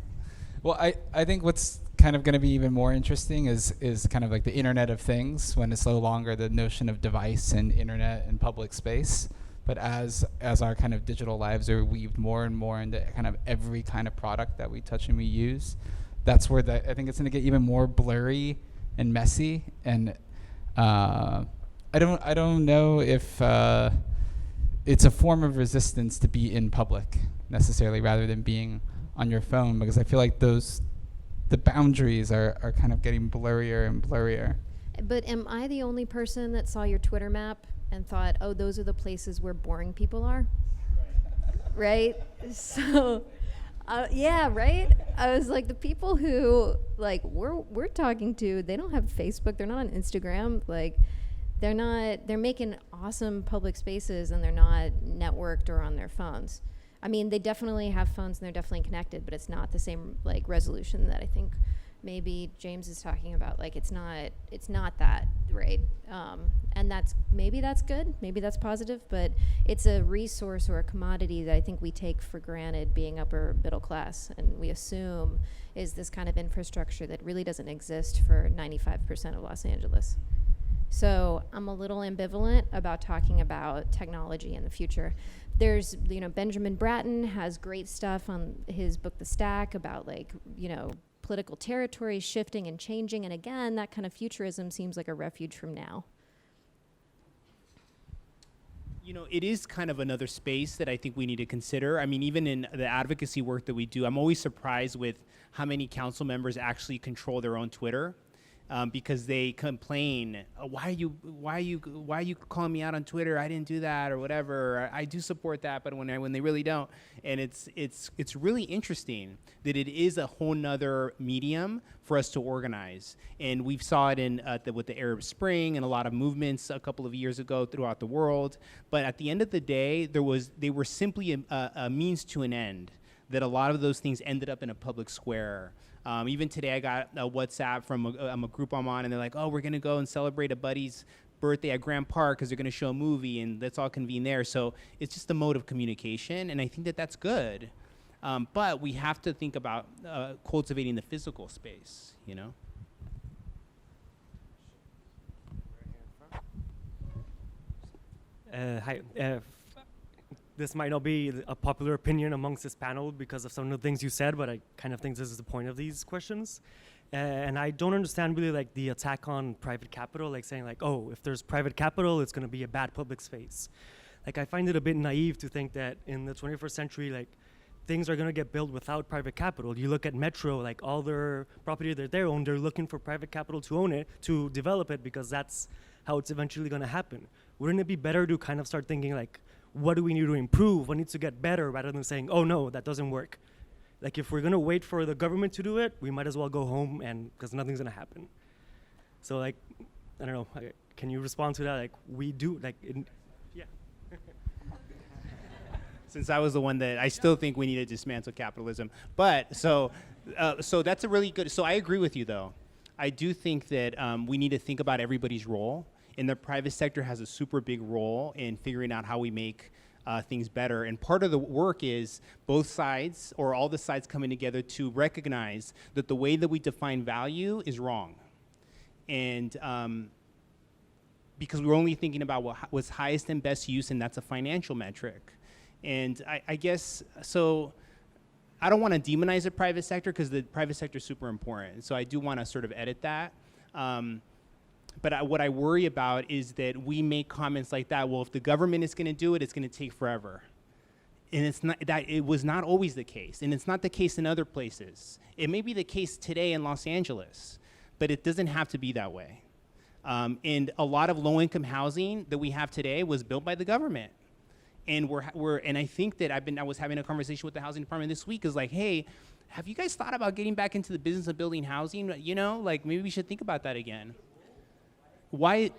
Well, I think what's kind of going to be even more interesting is kind of like the Internet of Things, when it's no longer the notion of device and internet and public space, but as our kind of digital lives are weaved more and more into kind of every kind of product that we touch and we use. That's where I think it's going to get even more blurry and messy, and I don't know if it's a form of resistance to be in public necessarily, rather than being on your phone, because I feel like the boundaries are kind of getting blurrier and blurrier. But am I the only person that saw your Twitter map and thought, oh, those are the places where boring people are? Right? So, yeah, right? I was like, the people who, like, we're talking to, they don't have Facebook, they're not on Instagram, like, they're making awesome public spaces, and they're not networked or on their phones. I mean, they definitely have phones and they're definitely connected, but it's not the same like resolution that I think maybe James is talking about, like it's not that, right? And maybe that's good, maybe that's positive, but it's a resource or a commodity that I think we take for granted, being upper middle class, and we assume is this kind of infrastructure that really doesn't exist for 95% of Los Angeles. So I'm a little ambivalent about talking about technology in the future. There's, Benjamin Bratton has great stuff on his book, The Stack, about political territory shifting and changing. And again, that kind of futurism seems like a refuge from now. It is kind of another space that I think we need to consider. I mean, even in the advocacy work that we do, I'm always surprised with how many council members actually control their own Twitter. Because they complain, why are you calling me out on Twitter? I didn't do that or whatever. I do support that, but when they really don't. And it's really interesting that it is a whole nother medium for us to organize. And we saw it with the Arab Spring and a lot of movements a couple of years ago throughout the world. But at the end of the day, they were simply a means to an end, that a lot of those things ended up in a public square. Even today, I got a WhatsApp from a group I'm on, and they're like, oh, we're going to go and celebrate a buddy's birthday at Grant Park because they're going to show a movie, and let's all convene there. So it's just a mode of communication, and I think that that's good. But we have to think about cultivating the physical space, Hi. This might not be a popular opinion amongst this panel because of some of the things you said, but I kind of think this is the point of these questions. And I don't understand really like the attack on private capital, like saying like, oh, if there's private capital, it's going to be a bad public space. Like, I find it a bit naive to think that in the 21st century, like, things are going to get built without private capital. You look at Metro, like all their property that they own, they're looking for private capital to own it, to develop it, because that's how it's eventually going to happen. Wouldn't it be better to kind of start thinking like, what do we need to improve? What needs to get better, rather than saying, oh no, that doesn't work. Like, if we're gonna wait for the government to do it, we might as well go home, and because nothing's gonna happen. So like, I don't know, can you respond to that? Like, we do, like, yeah. Since I was the one that I still think we need to dismantle capitalism. But so that's a really good, so I agree with you though. I do think that we need to think about everybody's role. And the private sector has a super big role in figuring out how we make things better. And part of the work is both sides, or all the sides, coming together to recognize that the way that we define value is wrong. And because we're only thinking about what's highest and best use, and that's a financial metric. And I guess, so I don't want to demonize the private sector, because the private sector is super important. So I do want to sort of edit that. But what I worry about is that we make comments like that. Well, if the government is going to do it, it's going to take forever. And it's not that. It was not always the case, and it's not the case in other places. It may be the case today in Los Angeles, but it doesn't have to be that way. And a lot of low-income housing that we have today was built by the government. And and I think that I was having a conversation with the housing department this week. Is like, hey, have you guys thought about getting back into the business of building housing? Like, maybe we should think about that again. Why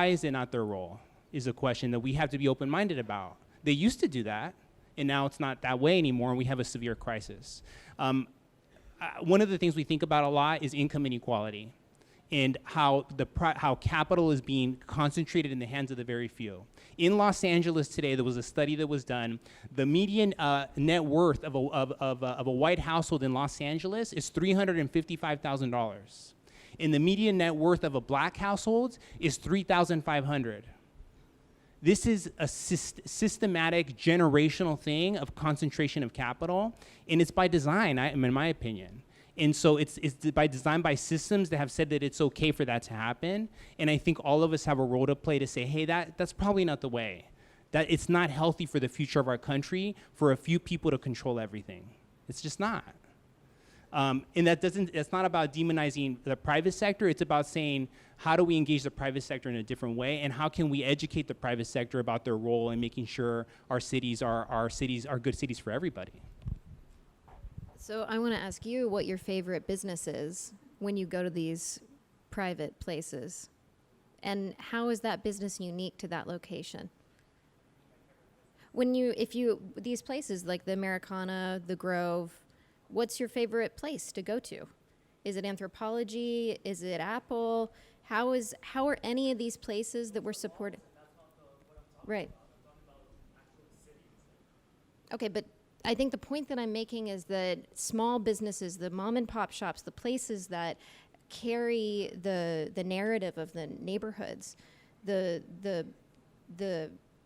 is it not their role, is a question that we have to be open-minded about. They used to do that, and now it's not that way anymore, and we have a severe crisis. One of the things we think about a lot is income inequality, and how capital is being concentrated in the hands of the very few. In Los Angeles today, there was a study that was done. The median net worth of a white household in Los Angeles is $355,000. And the median net worth of a black household is $3,500. This is a systematic, generational thing of concentration of capital, and it's by design, in my opinion. And so it's by design, by systems that have said that it's okay for that to happen. And I think all of us have a role to play to say, hey, that's probably not the way. That it's not healthy for the future of our country for a few people to control everything. It's just not. And that's not about demonizing the private sector. It's about saying, how do we engage the private sector in a different way, and how can we educate the private sector about their role in making sure our cities are good cities for everybody. So I want to ask you what your favorite business is when you go to these private places, and how is that business unique to that location? These places like the Americana, the Grove, What's your favorite place to go to? Is it Anthropology? Is it Apple? How are any of these places that we're supporting? Right. Okay, but I think the point that I'm making is that small businesses, the mom and pop shops, the places that carry the narrative of the neighborhoods, the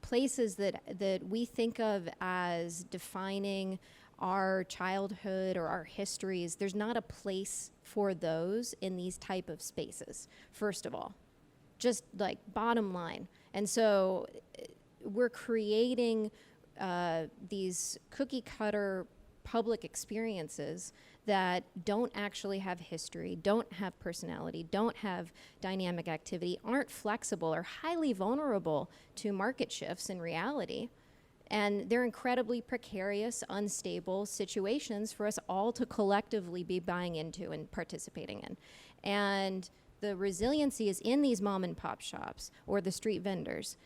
places that we think of as defining our childhood or our histories, there's not a place for those in these type of spaces, first of all. Just like bottom line. And so we're creating these cookie cutter public experiences that don't actually have history, don't have personality, don't have dynamic activity, aren't flexible, or highly vulnerable to market shifts in reality. And they're incredibly precarious, unstable situations for us all to collectively be buying into and participating in. And the resiliency is in these mom and pop shops or the street vendors.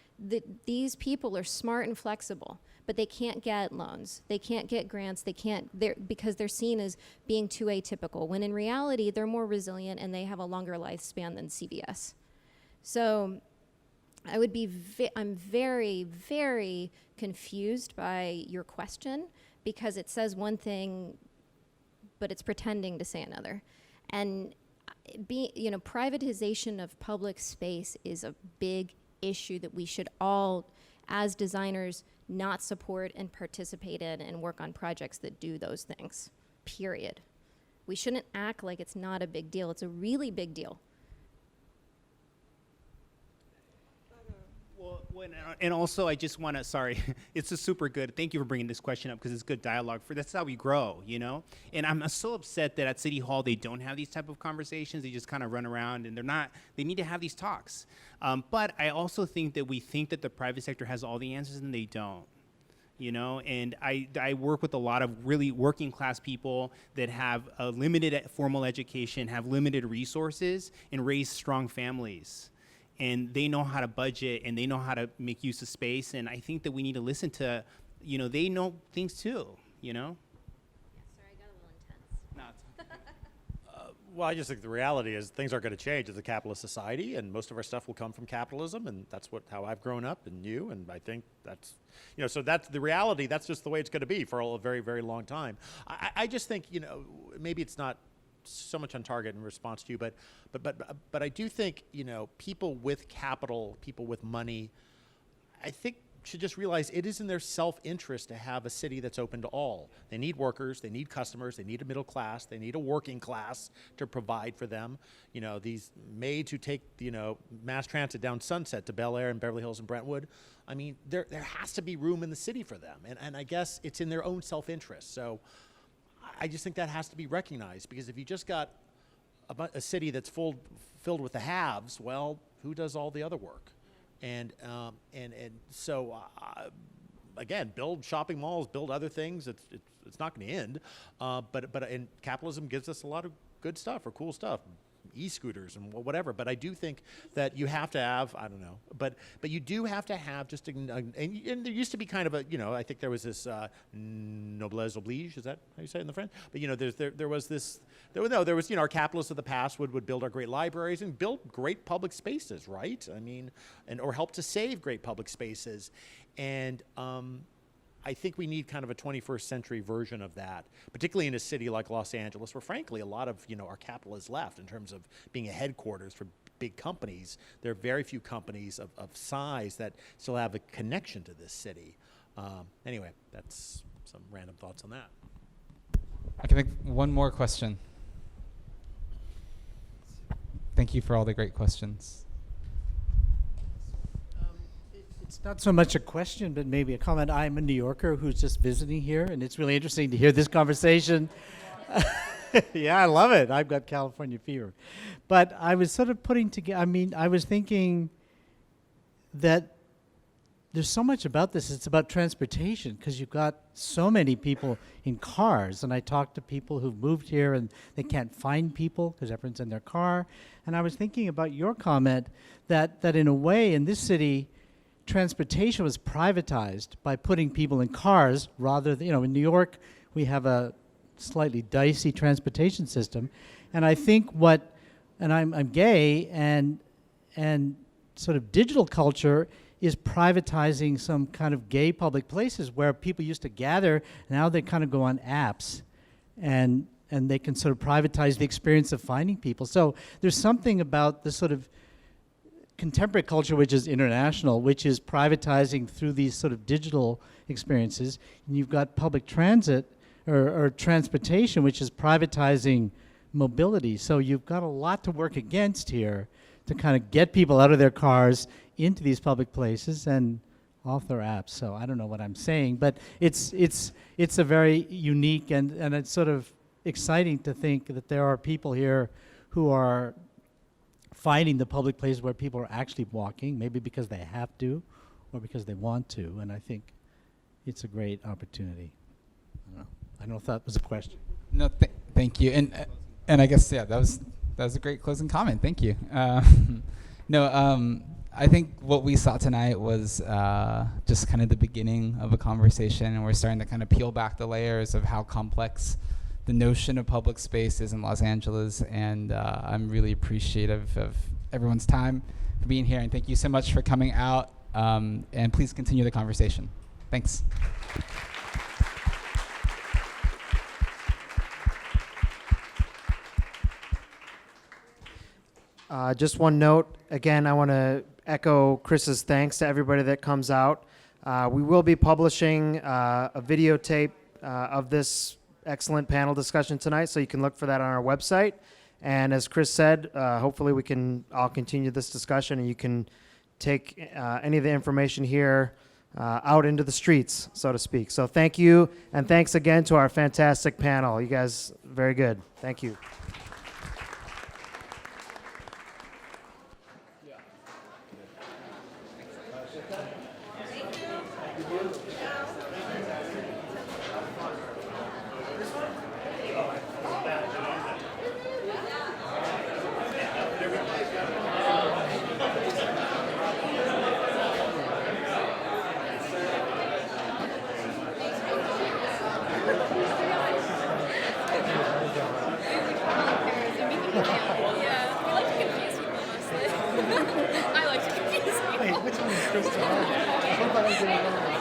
These people are smart and flexible, but they can't get loans. They can't get grants. Because they're seen as being too atypical, when in reality, they're more resilient and they have a longer lifespan than CVS. So I'm very, very confused by your question, because it says one thing, but it's pretending to say another. And privatization of public space is a big issue that we should all, as designers, not support and participate in and work on projects that do those things, period. We shouldn't act like it's not a big deal. It's a really big deal. And also, I just want to, sorry, it's a super good, thank you for bringing this question up, because it's good dialogue. That's how we grow, you know? And I'm so upset that at City Hall, they don't have these type of conversations. They just kind of run around, and they need to have these talks. But I also think that we think that the private sector has all the answers, and they don't. You know, and I work with a lot of really working class people that have a limited formal education, have limited resources, and raise strong families. And they know how to budget, and they know how to make use of space. And I think that we need to listen to, they know things too, Yeah, sorry, I got a little intense. Well, I just think the reality is things are going to change. It's a capitalist society, and most of our stuff will come from capitalism, and that's how I've grown up, and you, and I think that's, so that's the reality. That's just the way it's going to be for a very, very long time. I just think, maybe it's not so much on target in response to you, but I do think, people with capital, people with money, I think should just realize it is in their self-interest to have a city that's open to all. They need workers, they need customers, they need a middle class, they need a working class to provide for them. These maids who take, mass transit down Sunset to Bel Air and Beverly Hills and Brentwood, I mean, there has to be room in the city for them. And I guess it's in their own self-interest. So I just think that has to be recognized, because if you just got a city that's filled with the haves, well, who does all the other work? And so again, build shopping malls, build other things. It's not going to end, and capitalism gives us a lot of good stuff or cool stuff. E-scooters and whatever, but I do think that you have to have, I don't know, but you do have to have just and there used to be kind of a, I think there was this noblesse oblige, is that how you say it in the French? But there was our capitalists of the past would build our great libraries and build great public spaces, right? I mean, or help to save great public spaces, and I think we need kind of a 21st century version of that, particularly in a city like Los Angeles, where frankly a lot of our capital is left in terms of being a headquarters for big companies. There are very few companies of size that still have a connection to this city. Anyway, that's some random thoughts on that. I can make one more question. Thank you for all the great questions. It's not so much a question, but maybe a comment. I'm a New Yorker who's just visiting here, and it's really interesting to hear this conversation. Yeah, I love it. I've got California fever. But I was sort of putting together, I was thinking that there's so much about this. It's about transportation, because you've got so many people in cars. And I talked to people who've moved here and they can't find people because everyone's in their car. And I was thinking about your comment that in a way in this city, transportation was privatized by putting people in cars rather than, in New York, we have a slightly dicey transportation system. And I think I'm gay, and sort of digital culture is privatizing some kind of gay public places where people used to gather. Now they kind of go on apps, and they can sort of privatize the experience of finding people. So there's something about the sort of contemporary culture, which is international, which is privatizing through these sort of digital experiences. And you've got public transit or transportation, which is privatizing mobility. So you've got a lot to work against here to kind of get people out of their cars into these public places and off their apps. So I don't know what I'm saying, but it's a very unique and it's sort of exciting to think that there are people here who are finding the public places where people are actually walking, maybe because they have to or because they want to. And I think it's a great opportunity. I don't know if that was a question. No, thank you. And I guess, yeah, that was a great closing comment. Thank you. I think what we saw tonight was just kind of the beginning of a conversation, and we're starting to kind of peel back the layers of how complex the notion of public space is in Los Angeles. And I'm really appreciative of everyone's time for being here, and thank you so much for coming out. And please continue the conversation. Thanks. Just one note, again, I want to echo Chris's thanks to everybody that comes out. We will be publishing a videotape of this excellent panel discussion tonight, so you can look for that on our website. And as Chris said, hopefully we can all continue this discussion, and you can take any of the information here out into the streets, so to speak. So thank you, and thanks again to our fantastic panel. You guys, very good. Thank you. I like to confuse people. Wait, which one is Chris Torres?